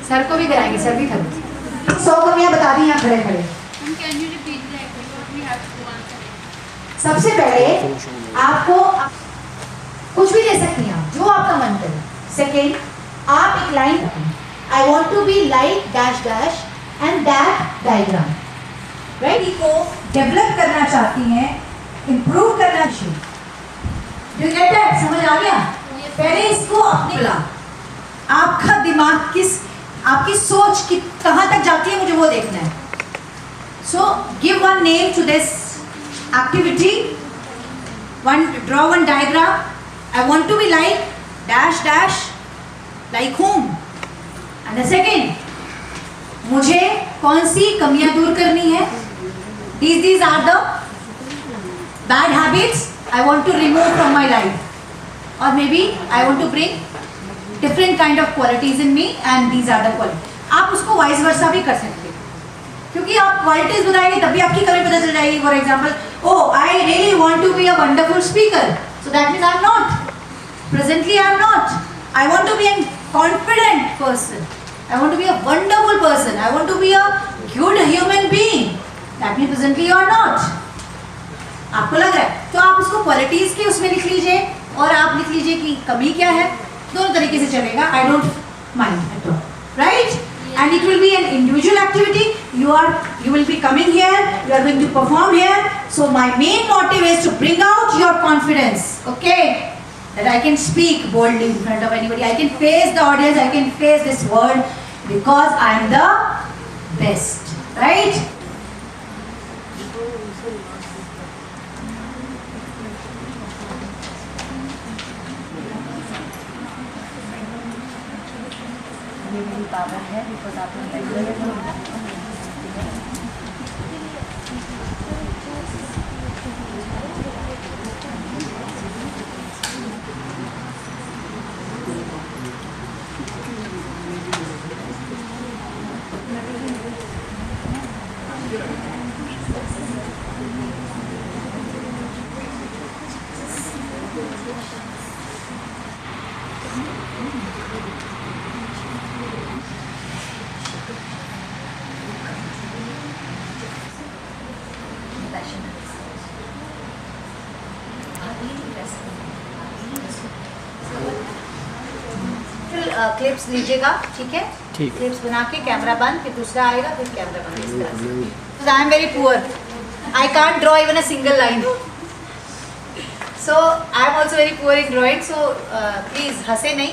सर को भी कराएंगे, सर भी थके. 100 कमियां बता दी यहाँ खड़े खड़े. सबसे पहले आपको कुछ भी दे सकती हैं आप, जो आपका मन करे. सेकेंड, आप एक line, I want to be like dash dash and that diagram. Right, को डेवलप करना चाहती हैं, इंप्रूव करना चाहिए. Do you get that? समझ आ गया? पहले इसको अपने ला, आपका दिमाग किस, आपकी सोच की कहाँ तक जाती है, मुझे वो देखना है. So give one name to this activity. Draw one diagram. I want to be like dash dash, like whom? And the second, मुझे कौन सी कमियां दूर करनी है? These are the bad habits I want to remove from my life, or maybe I want to bring different kind of qualities in me, and these are the qualities. आप उसको vice versa भी कर सकते हैं, क्योंकि आप क्वालिटीज बताएंगे तभी आपकी कमी पता चल जाएगी. For example, oh, I really want to be a wonderful speaker, so that means I am not. Presently I am not. I want to be a confident person. I want to be a wonderful person. I want to be a good human being. That means presently you are not. आपको लग रहा है, तो आप उसको क्वालिटीज के उसमें लिख लीजिए, और आप लिख लीजिए कि कमी क्या है. दोनों तरीके से चलेगा. I don't mind at all. Right? And it will be an individual activity. You will be coming here, you are going to perform here. So my main motive is to bring out your confidence, okay, that I can speak boldly in front of anybody. I can face the audience, I can face this world, because I am the best, right? मेरी पावर है, बिकॉज आपने क्लिप्स लीजिएगा, ठीक है? ठीक. क्लिप्स बना के कैमरा बंद, फिर दूसरा आएगा, फिर कैमरा बंद, इस तरह से. आई am very poor, I can't draw even a single line. So I am also very poor in drawing. So please हंसे नहीं,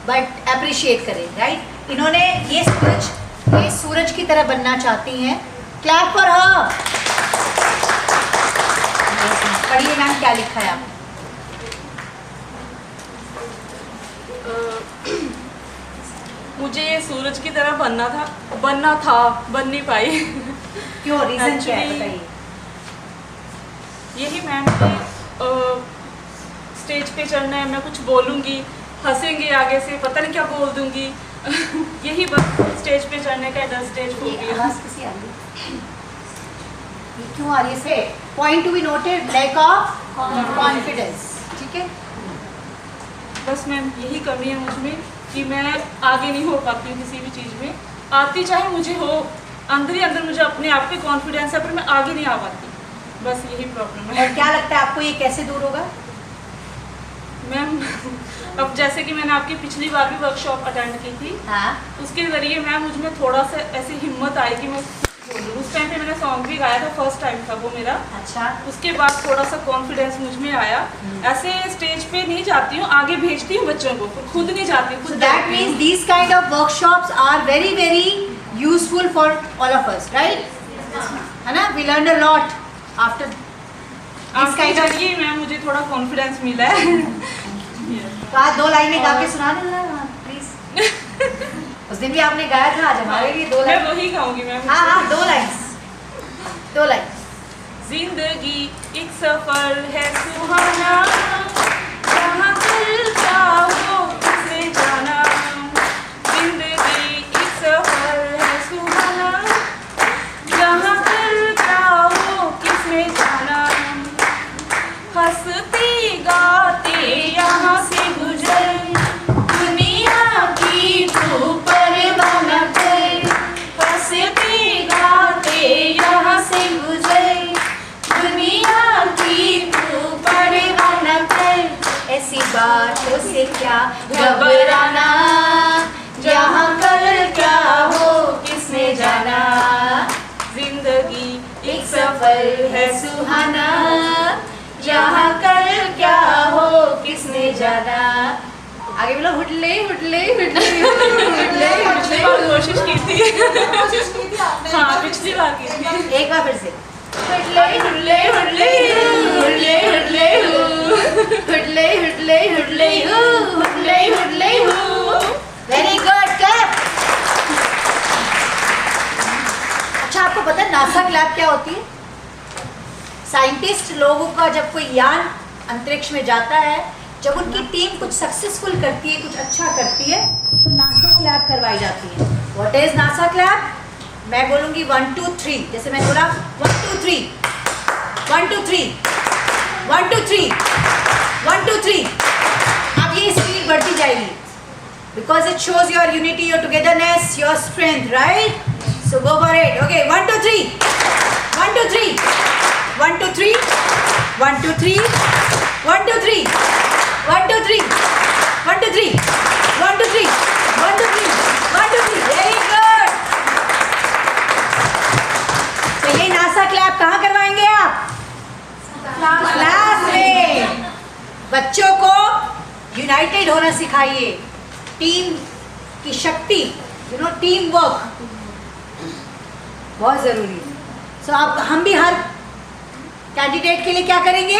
बट अप्रिशिएट करें. राइट? इन्होंने ये सूरज की तरह बनना चाहती हैं. Clap for her. पढ़िए मैम, क्या लिखा है आपने?
मुझे ये सूरज की तरह बनना था, बन नहीं पाई.
क्यों? रीजन क्या है बताइए.
यही मैम कि स्टेज पे चढ़ना है, मैं कुछ बोलूँगी, हंसेंगे आगे से, पता नहीं क्या बोल दूँगी. यही बस स्टेज पे चढ़ने का डर. Stage phobia.
किसी आ रही है, क्यों आ रही है? Point to be noted, lack of confidence. ठीक है,
बस मैम यही कमी है मुझमें कि मैं आगे नहीं हो पाती हूँ किसी भी चीज़ में. आती चाहे मुझे हो, अंदर ही अंदर मुझे अपने आप पे कॉन्फिडेंस है, पर मैं आगे नहीं आ पाती. बस यही प्रॉब्लम है.
और क्या लगता है आपको ये कैसे दूर होगा?
मैम अब जैसे कि मैंने आपकी पिछली बार भी वर्कशॉप अटेंड की थी.
हाँ.
उसके ज़रिए मैम मुझमें थोड़ा सा ऐसी हिम्मत आई कि मैं बोलूँ. उस टाइम पे मैंने सॉन्ग भी गाया था, फर्स्ट टाइम था वो मेरा.
अच्छा.
उसके बाद थोड़ा सा कॉन्फिडेंस मुझमें आया. ऐसे स्टेज पे नहीं जाती हूँ, आगे भेजती हूँ बच्चों को, खुद नहीं जाती हूँ.
So that means these kind of workshops are very very useful for all of us, right? है ना? We learned a lot after this
आपके
kind of.
जरिए मैम मुझे थोड़ा कॉन्फिडेंस मिला है.
तो आज 2 लाइनें गा के सुना देना प्लीज। उस दिन भी आपने गाया था, आज हमारे लिए 2
मैं
लाइन।
वही गाऊंगी मैम।
हाँ हाँ 2 लाइन्स, 2 लाइन।
जिंदगी एक सफर है सुहाना, जहाँ कल क्या हो किसे जाना। जिंदगी एक सफर है सुहाना, जहाँ कल क्या हो किसे जाना। हंसते गाते यहाँ से गुजर, दुनिया की तू परवाह न कर। हंसते गाते यहाँ से गुजर, दुनिया की तू परवाह न कर।
ऐसी बातों से क्या घबराना, जहाँ कल क्या हो किसने जाना।
जिंदगी
एक सफर है सुहाना, जहाँ कल क्या हो किसने जाना। आगे बोलो हुडले हुडले हुडले हुडले
पिछली बार कोशिश की थी। हाँ पिछली बार की थी।
एक बार फिर से हुडले हुडले हुडले हुडले हुडले हुडले हुडले हुडले हुडले हुडले। Very good clap. अच्छा आपको पता है नासा क्लैप क्या होती है? साइंटिस्ट लोगों का जब कोई यान अंतरिक्ष में जाता है, जब उनकी टीम कुछ सक्सेसफुल करती है, कुछ अच्छा करती है, तो नासा क्लैप करवाई जाती है। What is NASA clap? मैं बोलूंगी 1 2 3, जैसे मैंने बोला 1 2 3 1 2 3 1 2 3 1 2 3। अब ये स्पीड बढ़ती जाएगी, because it shows your unity, your togetherness, your strength, right? So go for it. Okay 1 2 3 1 2 3 1 2 3 1 2 3 1 2 3 1 2 3 1 2 3 1 2 3 1 2 3 1 2 3। Very good. तो ये नासा क्लैप कहाँ करवाएंगे आप? क्लास में। बच्चों को यूनाइटेड होना सिखाइए, टीम की शक्ति, टीम वर्क बहुत जरूरी है। सो आप हम भी हर कैंडिडेट के लिए क्या करेंगे?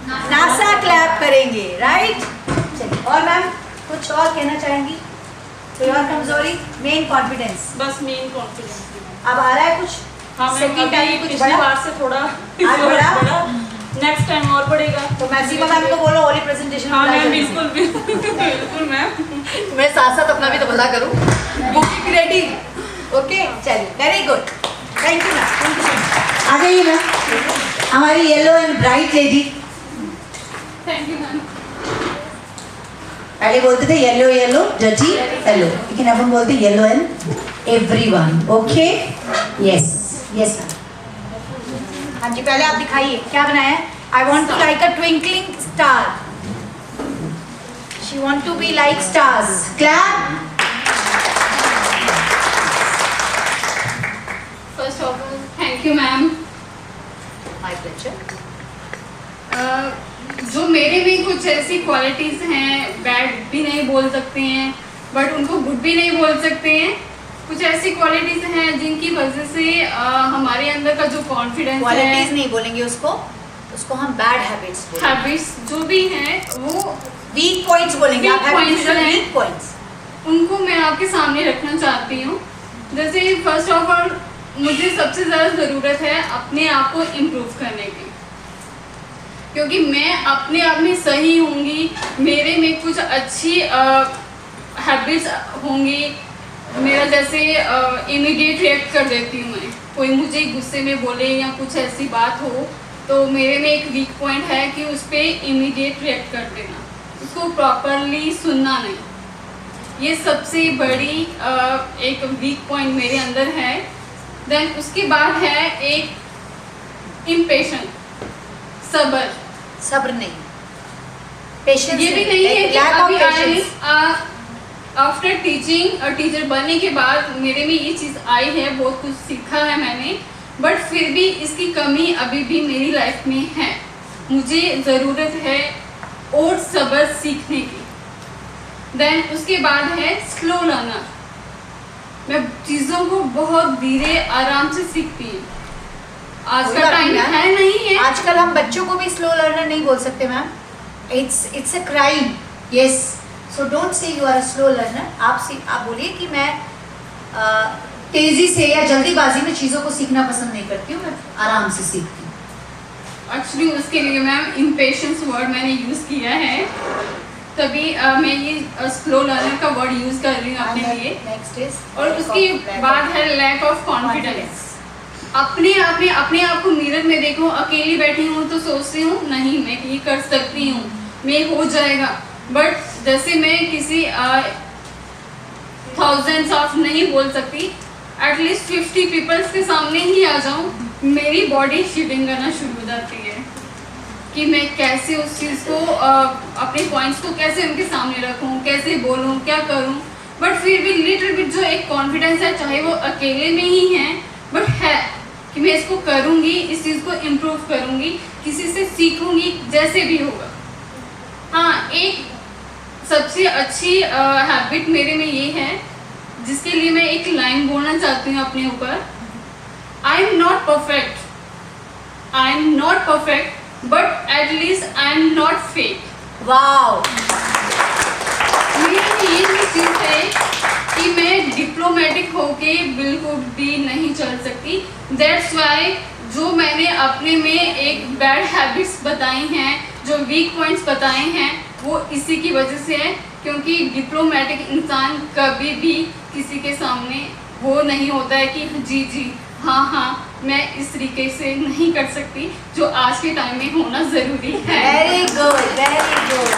नासा क्लैप करेंगे, राइट? चलिए, और मैम कुछ और कहना चाहेंगी? कोई और कमजोरी? Main confidence.
बस मेन कॉन्फिडेंस।
अब आ रहा है कुछ?
हाँ मैम,
सेकंड टाइम
अभी
कुछ
पिछली
बड़ा?
बार से थोड़ा
आज बड़ा?
नेक्स्ट टाइम और बढ़ेगा।
तो मैक्सिमम मैम को बोलो होली प्रेजेंटेशन।
हाँ मैम बिल्कुल बिल्कुल मैम।
मैं साथ साथ अपना भी तो भला करूँ। Booking ready. ओके चलिए, very good, thank you ma'am, thank you. आ जाइए मैम, हमारी yellow and bright lady.
Thank you ma'am.
पहले बोलते थे येलो येलो जजी येलो, लेकिन अब हम बोलते yellow and everyone. Okay yes yes ma'am. हाँ जी, पहले आप दिखाइए क्या बनाया है। I want to like a twinkling star. She want to be like stars. Clap.
First of all thank you ma'am.
My pleasure.
जो मेरे भी कुछ ऐसी क्वालिटीज़ हैं, बैड भी नहीं बोल सकते हैं बट उनको गुड भी नहीं बोल सकते हैं। कुछ ऐसी क्वालिटीज़ हैं जिनकी वजह से हमारे अंदर का जो कॉन्फिडेंस
क्वालिटीज
है,
नहीं बोलेंगे उसको, उसको हम बैड हैबिट्स बोलेंगे।
हैबिट्स जो भी हैं वो
वीक पॉइंट्स बोलेंगे आप।
Weak points हैं।
Weak points.
उनको मैं आपके सामने रखना चाहती हूँ। जैसे फर्स्ट ऑफ ऑल मुझे सबसे ज़्यादा ज़रूरत है अपने आप को इम्प्रूव करने की, क्योंकि मैं अपने आप में सही होंगी, मेरे में कुछ अच्छी हैबिट्स होंगी। मेरा जैसे इमीडिएट रिएक्ट कर देती हूँ मैं, कोई मुझे गुस्से में बोले या कुछ ऐसी बात हो तो मेरे में एक वीक पॉइंट है कि उस पर इमीडिएट रिएक्ट कर देना, उसको प्रॉपरली सुनना नहीं। ये सबसे बड़ी एक वीक पॉइंट मेरे अंदर है। देन उसके बाद है एक इम्पेशेंट, सब्र।
सब्र नहीं, पेशेंस।
ये भी नहीं है कि अभी आई आफ्टर टीचिंग और टीचर बनने के बाद मेरे में ये चीज़ आई है, बहुत कुछ सीखा है मैंने, बट फिर भी इसकी कमी अभी भी मेरी लाइफ में है। मुझे ज़रूरत है और सब्र सीखने की। देन उसके बाद है स्लो लर्नर। मैं चीज़ों को बहुत धीरे आराम से सीखती हूँ। आज का टाइम है नहीं है।
आजकल हम बच्चों को भी स्लो लर्नर नहीं बोल सकते ma'am. It's a crime. Yes, so don't say you are a slow learner. आप बोलिए कि मैं तेजी से या जल्दीबाजी में चीज़ों को सीखना पसंद नहीं करती हूँ, मैं आराम से सीखती हूँ।
एक्चुअली उसके लिए मैम इम्पेशेंस वर्ड मैंने यूज़ किया है, तभी मैं ये स्लो लर्नर का वर्ड यूज़ कर रही हूँ अपने लिए।
नेक्स्ट इज,
और उसके बाद है लैक ऑफ कॉन्फिडेंस। अपने आप को मिरर में देखो, अकेली बैठी हूँ तो सोचती हूँ नहीं मैं ये कर सकती हूँ, मैं हो जाएगा। बट जैसे मैं किसी थाउजेंड्स ऑफ नहीं बोल सकती, एटलीस्ट 50 पीपल्स के सामने ही आ जाऊँ, मेरी बॉडी शिवरिंग करना शुरू हो जाती है कि मैं कैसे उस चीज़ को अपने पॉइंट्स को कैसे उनके सामने रखूँ, कैसे बोलूँ, क्या करूँ। बट फिर भी लिटिल बिट जो एक कॉन्फिडेंस है, चाहे वो अकेले में ही है, बट है कि मैं इसको करूँगी, इस चीज़ को इम्प्रूव करूँगी, किसी से सीखूँगी, जैसे भी होगा। हाँ, एक सबसे अच्छी हैबिट मेरे में ये है, जिसके लिए मैं एक लाइन बोलना चाहती हूँ अपने ऊपर। I am not perfect but at least I am not fake.
Wow,
मेरे में ये भी चीज़ है कि मैं डिप्लोमेटिक होके बिल्कुल भी नहीं चल सकती। दैट्स वाई जो मैंने अपने में एक बैड हैबिट्स बताई हैं, जो वीक पॉइंट्स बताए हैं, वो इसी की वजह से है, क्योंकि डिप्लोमेटिक इंसान कभी भी किसी के सामने वो नहीं होता है कि जी जी हाँ मैं इस तरीके से नहीं कर सकती, जो आज के टाइम में होना ज़रूरी है।
Very good, very good.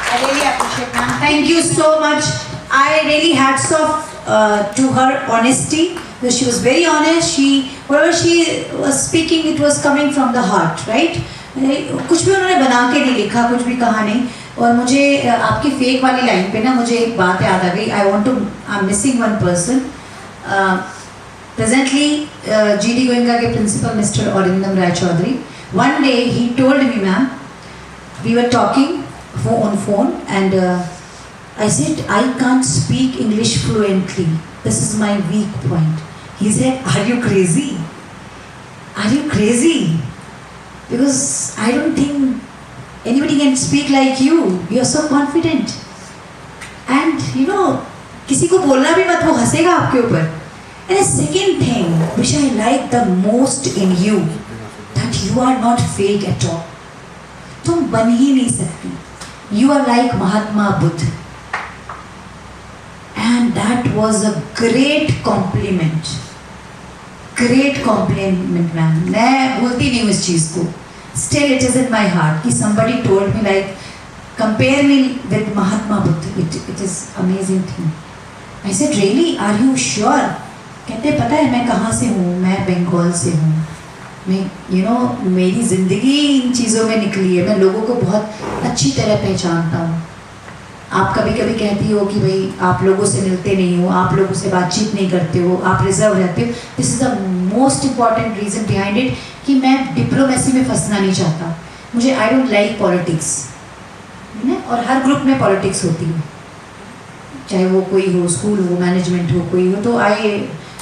I really appreciate, ma'am. Thank you so much. I really hats off to her honesty. Because she was very honest. Whatever she was speaking, it was coming from the heart, right? कुछ भी उन्होंने बना के नहीं लिखा, कुछ भी कहा नहीं। और मुझे आपकी फेक वाली लाइन पे ना मुझे एक बात याद आ गई। I'm missing one person. Presently, GD Goenka के principal, Mr. Arindam Rai Chaudhary. One day he told me, ma'am, we were talking on phone, and I said, I can't speak English fluently. This is my weak point. He said, are you crazy? Are you crazy? Because I don't think anybody can speak like you. You are so confident. And you know, किसी को बोलना भी मत, वो हंसेगा आपके ऊपर. And the second thing which I like the most in you, that you are not fake at all. तुम बन ही नहीं सकती. You are like Mahatma Buddha. And that was a great compliment. Great compliment, ma'am. मैं भूलती नहीं हूँ इस चीज़ को. Still it is in my heart कि somebody told me like, compare me with Mahatma Buddha. It is amazing thing. I said, really? Are you sure? कहते पता है मैं कहाँ से हूँ, मैं बंगाल से हूँ, मैं मेरी ज़िंदगी इन चीज़ों में निकली है, मैं लोगों को बहुत अच्छी तरह पहचानता हूँ। आप कभी कभी कहती हो कि भाई आप लोगों से मिलते नहीं हो, आप लोगों से बातचीत नहीं करते हो, आप रिजर्व रहते हो। This is the most important reason behind it कि मैं डिप्लोमेसी में फंसना नहीं चाहता। मुझे आई डोंट लाइक पॉलिटिक्स, और हर ग्रुप में पॉलिटिक्स होती है, चाहे वो कोई हो, स्कूल हो, मैनेजमेंट हो, कोई हो। तो I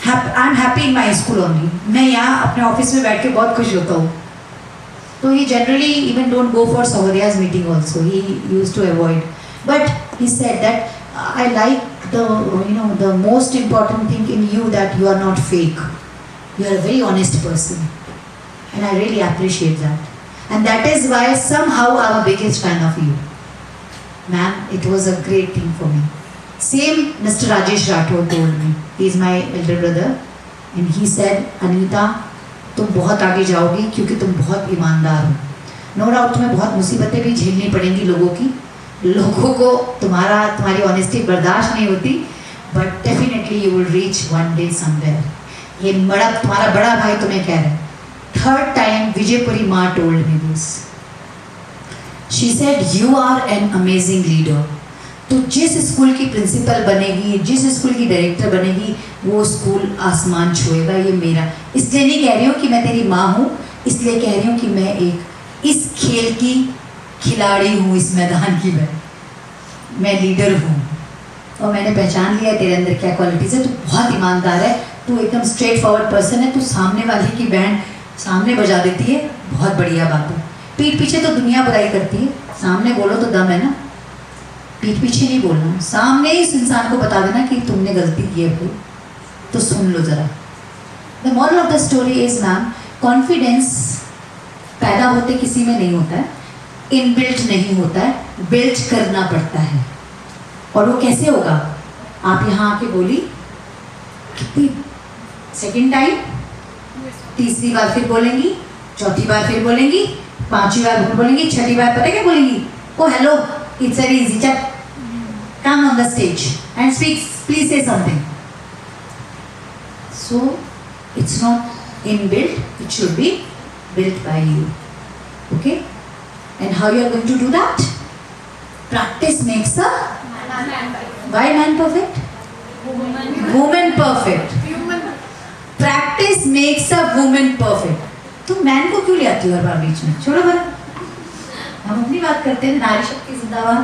am happy in my school only. मैं यहाँ अपने ऑफिस में बैठ के बहुत खुश होता हूँ। तो he generally even don't go for सवरियाज meeting also, he use to avoid, but he said that I like the most important thing in you that you are not fake, you are a very honest person, and I really appreciate that, and that is why somehow I'm a biggest fan of you, ma'am. It was a great thing for me. Same Mr. Rajesh Rathod told me. He is my elder brother, and he said, Anita, तुम बहुत आगे जाओगी क्योंकि तुम बहुत ईमानदार हो। नो डाउट तुम्हें बहुत मुसीबतें भी झेलनी पड़ेंगी, लोगों को तुम्हारी ऑनेस्टी बर्दाश्त नहीं होती, but definitely you will reach one day somewhere. ये तुम्हारा बड़ा भाई तुम्हें कह रहा है। थर्ड टाइम विजयपुरी माँ told me this, she said you are an amazing leader. तो जिस स्कूल की प्रिंसिपल बनेगी, जिस स्कूल की डायरेक्टर बनेगी, वो स्कूल आसमान छुएगा। ये मेरा इसलिए नहीं कह रही हूँ कि मैं तेरी माँ हूँ, इसलिए कह रही हूँ कि मैं एक इस खेल की खिलाड़ी हूँ, इस मैदान की मैं लीडर हूँ। और मैंने पहचान लिया तेरे अंदर क्या क्वालिटीज़ है। तू बहुत ईमानदार है, तू एकदम स्ट्रेट फॉरवर्ड पर्सन है, तू सामने वाले की बैंड सामने बजा देती है, बहुत बढ़िया बात है। पीठ पीछे तो दुनिया बुराई करती है, सामने बोलो तो दम है ना। पीठ पीछे नहीं बोलना, सामने इस इंसान को बता देना कि तुमने गलती की है भाई, तो सुन लो ज़रा। The moral of the story is ma'am, confidence पैदा होते किसी में नहीं होता है, इनबिल्ट नहीं होता है, बिल्ट करना पड़ता है। और वो कैसे होगा? आप यहाँ आके बोली कितनी सेकेंड टाइम, तीसरी बार फिर बोलेंगी, चौथी बार फिर बोलेंगी, पांचवी बार फिर बोलेंगी, छठी बार पता क्या बोलेंगी? ओ हेलो, इट्स वेरी इजी, चल come on the stage and speak, please से something. So it's not inbuilt, it should be built by you. Okay? And how you are going to do that? Practice makes a why man perfect? Woman perfect. Practice makes a woman perfect. तुम मैन को क्यों ले आती हो हर बार बीच में? छोड़ो बरा, हम अपनी बात करते हैं। नारी शक्ति जिंदाबाद।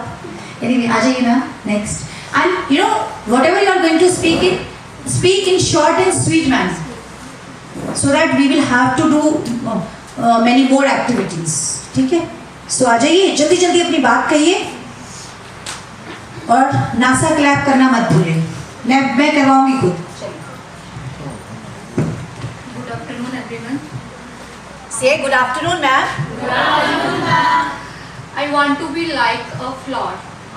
Anyway, आ जाइए ना next. And you know whatever you are going to speak in short and sweet manner, so that we will have to do many more activities. ठीक है? So आ जाइए, जल्दी जल्दी अपनी बात कहिए और नासा क्लैप करना मत भूलें। मैं करवाऊंगी खुद।
Good afternoon, everyone.
Say good afternoon, ma'am.
I want to be like a flower,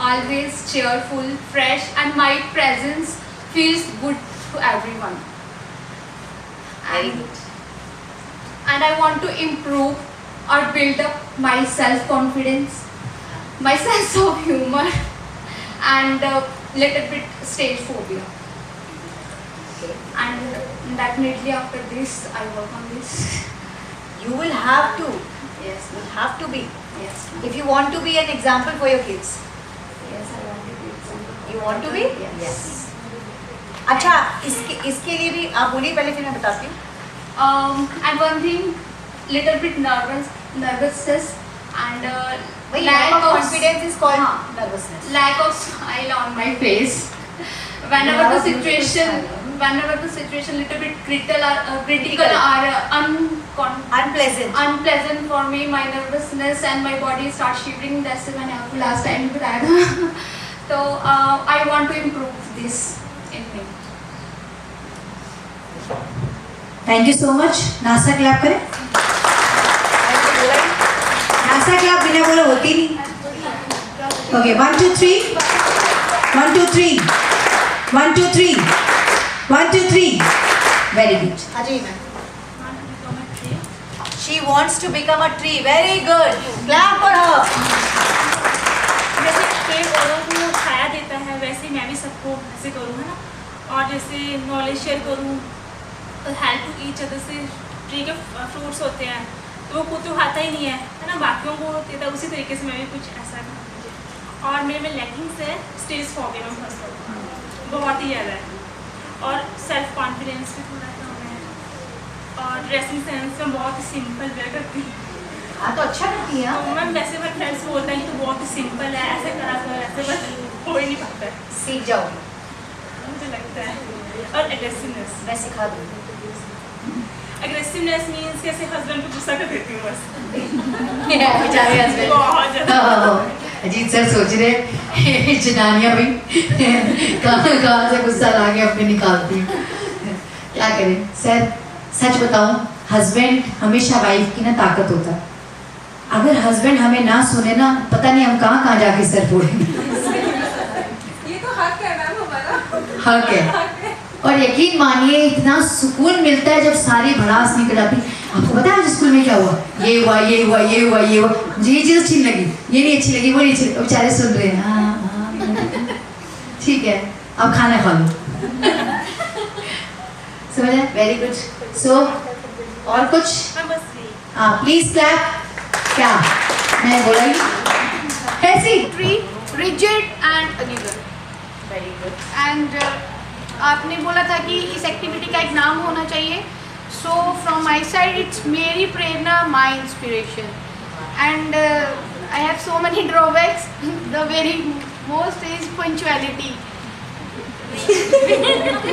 always cheerful, fresh, and my presence feels good to everyone. And I want to improve or build up my self-confidence, my sense of humor, and little bit stage phobia. And definitely after this, I work on this.
You will have to.
Yes,
You have to be.
yes,
If you want to be an example for your kids.
yes, I want to be example.
You want to be?
Yes.
अच्छा, इसके लिए भी आप बोलिए पहले, फिर मैं बताती हूँ।
And one thing, little bit nervousness, and
Wait, lack of confidence is called
हाँ,
nervousness.
lack of smile on my face. Whenever the situation little bit critical or
Unpleasant.
for me, my nervousness and my body start shivering. That's when I आपको last time बताया था. So I want to improve this in me.
Thank you so much. NASA clap करें। नासा क्लैप बिना बोले होती नहीं। Okay, 1 2 3, 1 2 3, 1 2 3, 1 2 3. Very good. आ जाइए ma'am. She wants to become a tree. Very good. Clap for her.
जैसे पेड़ पौधों को छाया देता है, वैसे मैं भी सबको ऐसे करूँ, है ना। और जैसे नॉलेज शेयर करूँ, हेल्प टू ईच अदर, से ट्री के फ्रूट्स होते हैं तो वो खुद तो खाता ही नहीं है ना, बाकियों को देता है, उसी तरीके से मैं भी कुछ ऐसा करूँ। और मेरे में लैकिंग्स है स्टेज फोबिया में फंस गई बहुत ही ज़्यादा है, और सेल्फ कॉन्फिडेंस भी थोड़ा कम है, और ड्रेसिंग सेंस में बहुत ही सिंपल वेयर करती हूँ।
हाँ तो अच्छा करती है।
तो मैम वैसे मेरे फ्रेंड्स बोलते हैं कि तो बहुत ही सिंपल है, ऐसे करा कर, ऐसे बस हो ही नहीं पाता है,
सीख जाओगी।
मुझे लगता है। और एग्रेसिवनेस,
मैं सिखा दूँगी।
एग्रेसिवनेस मीन्स कैसे हस्बैंड को गुस्सा कर देती हूँ बस,
बेचारे हस्बैंड।
बहुत ज़्यादा।
अजीत सर सोच रहे जनानियाँ भी कहाँ से गुस्सा ला के अपने निकालती हैं। क्या करें सर, सच बताऊं, हस्बैंड हमेशा वाइफ की ना ताकत होता है। अगर हस्बैंड हमें ना सुने ना, पता नहीं हम कहाँ जाके सर फोड़ेंगे।
ये तो हक है मैम हमारा।
हक है। और यकीन मानिए इतना सुकून मिलता है जब सारी भड़ास निकल आती। आपको पता है आज स्कूल में क्या हुआ? ये हुआ, ये हुआ, ये हुआ, ये हुआ। मुझे ये चीज़ अच्छी लगी, ये नहीं अच्छी लगी, वो नहीं अच्छी लगी। बेचारे सुन रहे हैं। हाँ ठीक है, अब खाना खा लो। समझ आया? Very good. सो और कुछ?
मैं बस यही।
हाँ प्लीज क्लैप। क्या मैं बोला ही ऐसी
Tree, rigid and eager.
Very good.
And आपने बोला था कि इस एक्टिविटी का एक नाम होना चाहिए. So from my side, it's मेरी प्रेरणा, my inspiration. And I have so many drawbacks. The very most is punctuality.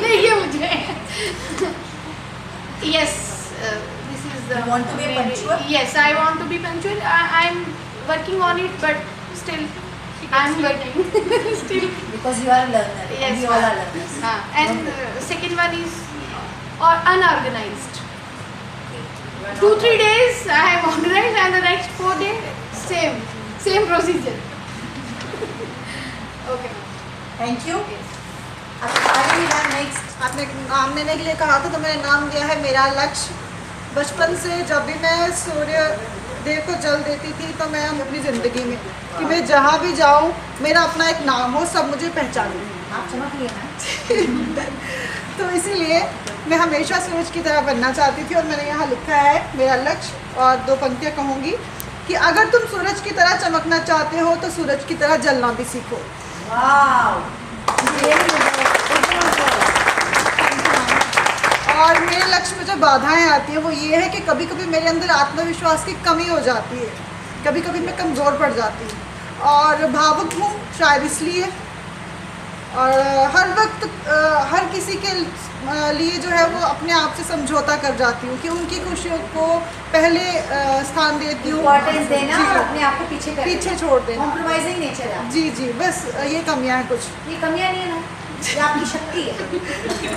नहीं ये मुझे. Yes, this is the.
You want to be punctual?
Yes, I want to be punctual. I'm working on it, but still I'm working still.
Because you are a learner.
Yes,
We all are
ma'am.
learners.
And second one is unorganized. 2-3 days I am organized and the next 4 days same procedure. Okay.
Thank you. अब आगे नेक्स्ट।
आपने नाम लेने के लिए कहा था तो मैंने नाम दिया है मेरा लक्ष्य। बचपन से जब भी मैं सूर्य देव को जल देती थी तो मैं अपनी ज़िंदगी में कि मैं जहाँ भी जाऊँ मेरा अपना एक नाम हो, सब मुझे पहचाने।
आप चमक लिए ना।
तो इसीलिए मैं हमेशा सूरज की तरह बनना चाहती थी और मैंने यहाँ लिखा है मेरा लक्ष्य और 2 पंक्तियाँ कहूँगी कि अगर तुम सूरज की तरह चमकना चाहते हो तो सूरज की तरह जलना भी सीखो।
वाव।
और मेरे लक्ष्य में जो बाधाएं आती हैं वो ये है कि कभी कभी मेरे अंदर आत्मविश्वास की कमी हो जाती है, कभी कभी मैं कमज़ोर पड़ जाती हूँ और भावुक हूँ शायद इसलिए, और हर वक्त हर किसी के लिए जो है वो अपने आप से समझौता कर जाती हूँ कि उनकी खुशियों को पहले स्थान देती हूँ,
इम्पोर्टेंस देना
जी,
और अपने आप को पीछे
छोड़ देना।
कॉम्प्रोमाइजिंग नेचर है।
जी जी, बस ये कमियाँ हैं कुछ।
ये कमियां नहीं है ना, ये आपकी शक्ति है।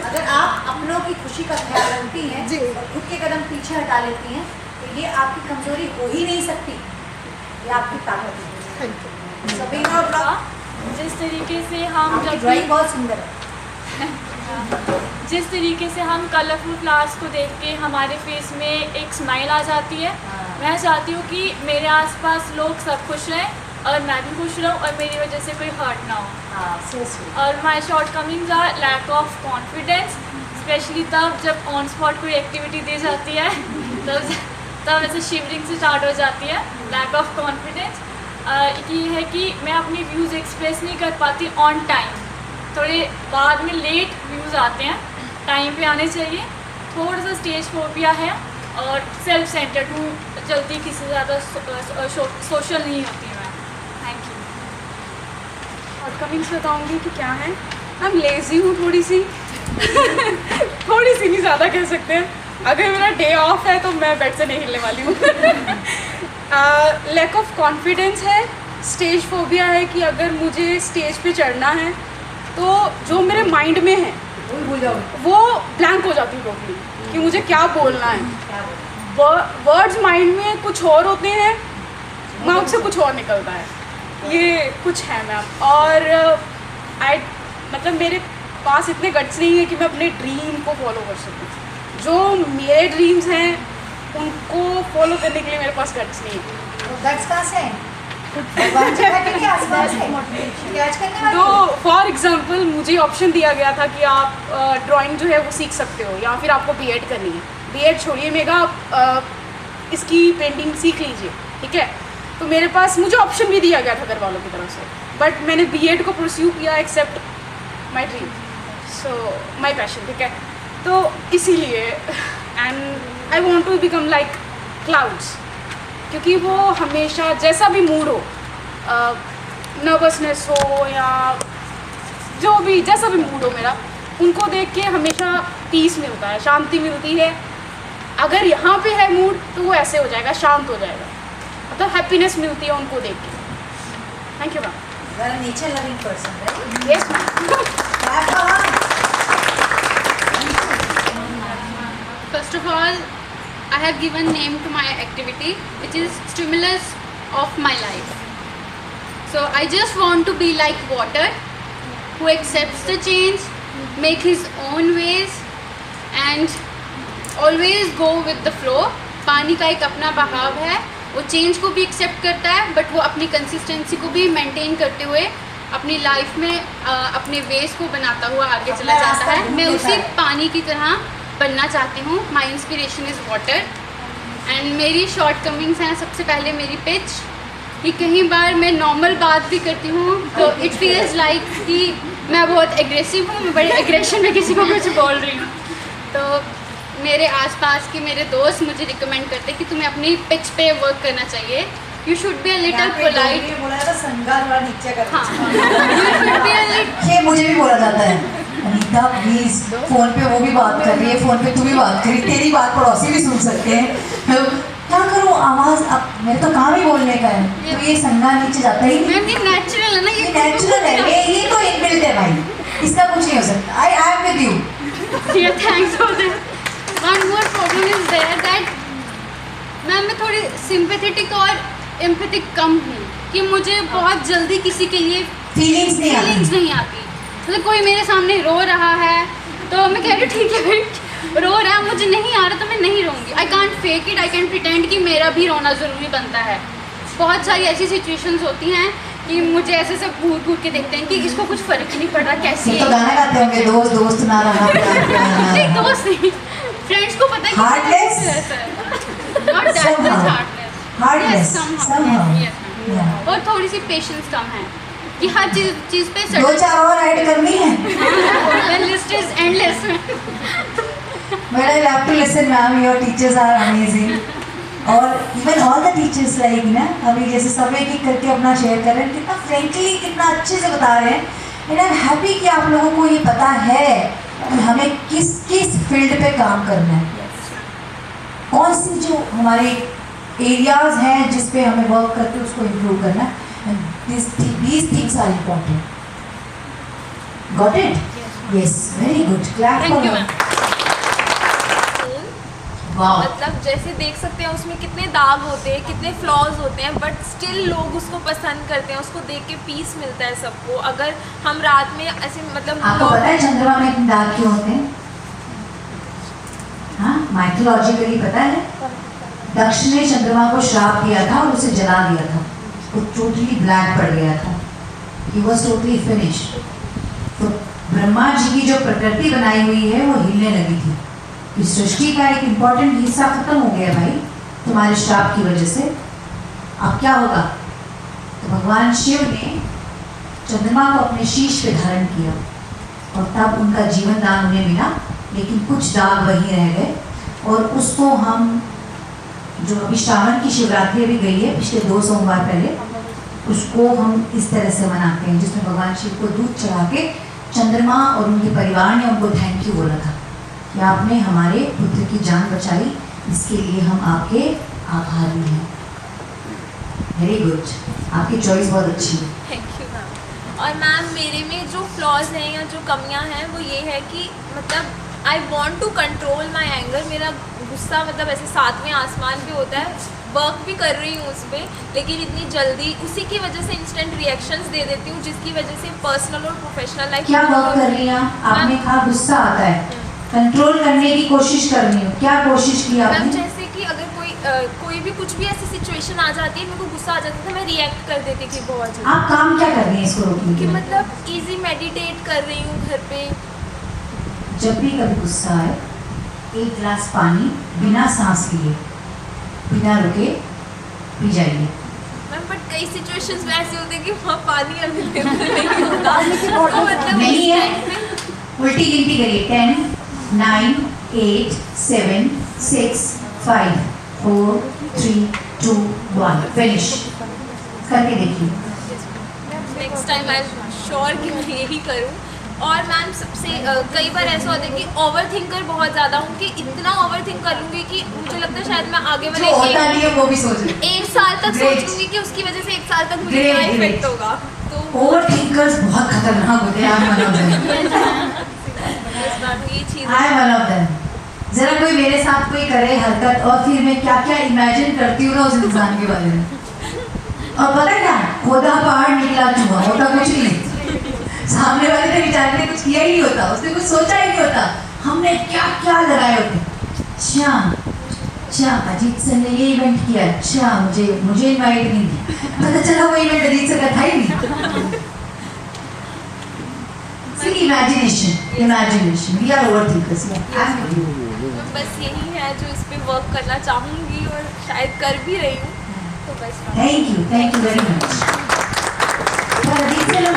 अगर आप अपनों की खुशी का ख्याल रखती हैं
जी।
और खुद के कदम पीछे हटा लेती हैं तो ये आपकी कमजोरी हो ही नहीं सकती, ये आपकी ताकत है।
Thank you.
सबीना और ब्लॉग,
जिस तरीके से हम
आपकी
जब
ड्राइंग
भी
बहुत सुंदर है।
जिस तरीके से हम कलरफुल फ्लावर्स को देख के हमारे फेस में एक स्माइल आ जाती है, मैं चाहती हूँ कि मेरे आसपास लोग सब खुश रहें और मैं भी खुश रहूँ और मेरी वजह से कोई हर्ट ना हो। और my shortcomings are lack of confidence, specially तब जब ऑन स्पॉट कोई एक्टिविटी दी जाती है तब ऐसे शिवरिंग से स्टार्ट हो जाती है। लैक ऑफ कॉन्फिडेंस ये है कि मैं अपनी व्यूज़ एक्सप्रेस नहीं कर पाती ऑन टाइम, थोड़े बाद में लेट व्यूज़ आते हैं, टाइम पे आने चाहिए। थोड़ा सा स्टेज फोबिया है और सेल्फ सेंटर्ड हूँ, जल्दी किसी से ज़्यादा सोशल नहीं होती मैं। Thank you.
और कमिंग्स बताऊंगी कि क्या है। हम लेज़ी हूँ थोड़ी सी थोड़ी सी नहीं, ज़्यादा कह सकते हैं। अगर मेरा डे ऑफ है तो मैं बेड से नहीं हिलने वाली हूँ लैक ऑफ कॉन्फिडेंस है, स्टेज फोबिया है कि अगर मुझे स्टेज पे चढ़ना है तो जो मेरे माइंड में है वो ब्लैंक हो जाती है टोटली कि मुझे क्या बोलना है। वर्ड्स माइंड में कुछ और होते हैं, माउथ से कुछ और निकलता है, ये कुछ है मैम। और मतलब मेरे पास इतने गट्स नहीं है कि मैं अपने ड्रीम को फॉलो कर सकूँ। जो मेरे ड्रीम्स हैं उनको फॉलो करने के लिए मेरे पास गट्स नहीं है।
तो गट्स कहाँ से हैं? भगवान जी बैठे के आसपास है कैच करने वाले।
तो फॉर एग्जांपल मुझे ऑप्शन दिया गया था कि आप ड्राइंग जो है वो सीख सकते हो या फिर आपको बीएड करनी है। बीएड छोड़िए मेगा, आप इसकी पेंटिंग सीख लीजिए, ठीक है। तो मेरे पास मुझे ऑप्शन भी दिया गया था घर वालों की तरफ से, बट मैंने बीएड को परस्यू किया except my dream, so my passion, ठीक है। तो इसीलिए and I want to become like clouds, क्योंकि वो हमेशा जैसा भी मूड हो, नर्वसनेस हो या जो भी जैसा भी मूड हो मेरा, उनको देख के हमेशा पीस मिलता है, शांति मिलती है। अगर यहाँ पे है मूड तो वो ऐसे हो जाएगा, शांत हो जाएगा, मतलब हैप्पीनेस मिलती है उनको देख के। Thank you ma'am.
You are a nature loving person, right?
Yes ma'am.
First of all, I have given name to my activity, which is stimulus of my life. So I just want to be like water, who accepts the change, make his own ways, and always go with the flow. पानी का एक अपना बहाव है, वो चेंज को भी एक्सेप्ट करता है, बट वो अपनी कंसिस्टेंसी को भी मेंटेन करते हुए अपनी लाइफ में अपने वेज को बनाता हुआ आगे चला जाता है। मैं उसी पानी की तरह बनना चाहती हूँ। My inspiration is water and मेरी शॉर्ट कमिंग्स हैं। सबसे पहले मेरी पिच, कि कहीं बार मैं नॉर्मल बात भी करती हूँ तो इट फील्स लाइक कि मैं बहुत एग्रेसिव हूँ, मैं बड़े एग्रेशन में किसी को कुछ बोल रही हूँ। तो मेरे आसपास के मेरे दोस्त मुझे रिकमेंड करते हैं कि तुम्हें अपनी पिच पे वर्क करना चाहिए। You should be a little polite.
बोला था संगार वाला नीचे कर।
हाँ, you should be a little.
ये मुझे भी बोला जाता है, अनीता प्लीज फोन पे वो भी बात कर रही है, फोन पे तू भी बात करी, तेरी बात पड़ोसी भी सुन सकते हैं। क्या करूँ, आवाज़ अब मेरे तो काम ही बोलने का है, तो ये संगा नीचे जाता ही नहीं।
मैम ये नेचुरल है ना,
ये नेचुरल है, ये तो इनबिल्ट है भाई, इसका कुछ नहीं हो सकता। I am with you.
Yeah, thanks for that. One more problem is there that ma'am मैं थोड़ी सिंपैथेटिक और एम्पैथिक कम हूँ, कि मुझे बहुत जल्दी किसी के लिए
फीलिंग्स नहीं
नहीं आती। मतलब कोई मेरे सामने रो रहा है तो मैं कह रही हूँ ठीक है भाई, रो रहा है, मुझे नहीं आ रहा तो मैं नहीं रोऊंगी। I can't fake it, I can pretend कि मेरा भी रोना ज़रूरी बनता है। बहुत सारी ऐसी सिचुएशंस होती हैं कि मुझे ऐसे सब घूर घूर के देखते हैं कि इसको कुछ फर्क ही नहीं पड़ रहा कैसी
ये तो गाना गाते होंगे, दोस्त दोस्त ना रहा प्यार प्यार ना
नहीं,
रहा।
दोस्त नहीं, फ्रेंड्स को पता है कि
Heartless?
ऐसा है। Not that much heartless.
Heartless,
Yes, somehow.
somehow.
Yes, ma'am.
Yeah.
और थोड़ी सी पेशेंस कम है कि हर चीज़ पे
दो चार और ऐड करनी है।
The list is endless.
But I love to listen, ma'am. Your teachers are amazing. और even all the teachers like ना, अभी जैसे सब एक एक करके अपना शेयर कर रहे हैं, कितना फ्रेंकली, कितना अच्छे से बता रहे हैं। And I'm happy कि आप लोगों को ये पता है कि हमें किस किस फील्ड पे काम करना है, कौन सी जो हमारे एरियाज हैं जिस पे हमें वर्क करके उसको इम्प्रूव करना है। These things are important. Got it? Yes, very good. Clap for
Thank you,
her.
ma'am.
Wow.
मतलब जैसे देख सकते हैं उसमें कितने दाग होते हैं, कितने फ्लॉज होते हैं, बट स्टिल लोग उसको पसंद करते हैं, उसको देख के पीस मिलता है सबको। अगर हम रात में ऐसे मतलब
आपको पता है चंद्रमा में इतने दाग क्यों होते हैं? हाँ, माइथोलॉजिकली पता है। दक्ष ने चंद्रमा को श्राप दिया था और उसे जला दिया था, वो टोटली ब्लैक पड़ गया था, ही वॉज टोटली फिनिश्ड। तो ब्रह्मा जी की जो प्रकृति बनाई हुई है वो हिलने लगी थी, इस सृष्टि का एक इम्पॉर्टेंट हिस्सा खत्म हो गया भाई तुम्हारे श्राप की वजह से। अब क्या होगा? तो भगवान शिव ने चंद्रमा को अपने शीश पे धारण किया और तब उनका जीवन दान उन्हें मिला, लेकिन कुछ दाग वहीं रह गए। और उसको हम जो अभी श्रावण की शिवरात्रि अभी गई है पिछले 2 सोमवार पहले, उसको हम इस तरह से मनाते हैं जिसमें भगवान शिव को दूध चढ़ा के चंद्रमा और उनके परिवार ने उनको थैंक यू बोला था कि आपने हमारे पुत्र की जान बचाई, इसके लिए हम आपके आभारी हैं। वेरी गुड, आपकी चॉइस बहुत अच्छी है।
Thank you ma'am. और मैम मेरे में जो फ्लॉज हैं या जो कमियां हैं वो ये है कि मतलब I want to control my anger. मेरा गुस्सा मतलब ऐसे 7वें आसमान पे होता है, वर्क भी कर रही हूँ उस पर, लेकिन इतनी जल्दी उसी की वजह से इंस्टेंट रिएक्शंस दे देती हूँ, जिसकी वजह से पर्सनल और प्रोफेशनल लाइफ।
क्या वर्क कर रही हैं आपने? कहा गुस्सा आता है, कंट्रोल करने की कोशिश कर रही हूँ, क्या कोशिश की
मैम
आपने?
जैसे कि अगर कोई भी कुछ भी ऐसी सिचुएशन आ जाती है, मेरे को गुस्सा आ जाता था, मैं रिएक्ट कर देती थी बहुत जल्दी।
आप काम क्या कर रही हैं इसको रोकने के
कि
लिए?
मतलब इजी मेडिटेट कर रही हूँ घर पे।
जब भी कभी गुस्सा आए, 1 गिलास पानी बिना सांस लिए, बिना रुके पी जाइए।
मैम बट कई सिचुएशंस में ऐसे होते हैं कि वहाँ पानी अवेलेबल नहीं होता, तो मतलब
नहीं
उस
है,
time पे
उल्टी गिनती करिए, 10 9 8 7 6 5 4 3 2 1 फिनिश करके देखिए।
नेक्स्ट टाइम आई श्योर कि मैं यही करूँ। और मैम सबसे कई बार ऐसा होता है कि ओवर थिंकर बहुत ज़्यादा हूँ, कि इतना ओवर थिंक कर लूँगी कि मुझे लगता है शायद मैं आगे
जो होता नहीं है वो भी सोच रहे।
1 साल तक
Great.
सोच लूँगी कि उसकी वजह से 1 साल तक मुझे
Great,
क्या
great.
इफेक्ट होगा। तो
ओवर थिंकर्स बहुत खतरनाक होते हैं, I am one of them.
बस मैम ये चीज़
I am one of them. जरा कोई मेरे साथ कोई करे हरकत और फिर मैं क्या क्या इमेजिन करती हूँ ना उस इंसान के बारे में, और पता है क्या, खोदा पहाड़ निकला चूहा, होता कुछ नहीं। सामने वाले ने बेचारे ने कुछ किया ही नहीं होता, उसने कुछ सोचा ही नहीं होता, हमने क्या क्या लगाए होते। अच्छा अजीत सर ने ये इवेंट किया, अच्छा मुझे इनवाइट नहीं किया, पता चला वो इवेंट अजीत सर का था ही नहीं। Imagination, we are overthinkers.
बस यही है जो इस पे वर्क करना चाहूँगी और शायद कर भी रही हूँ। तो बस
थैंक यू वेरी मच।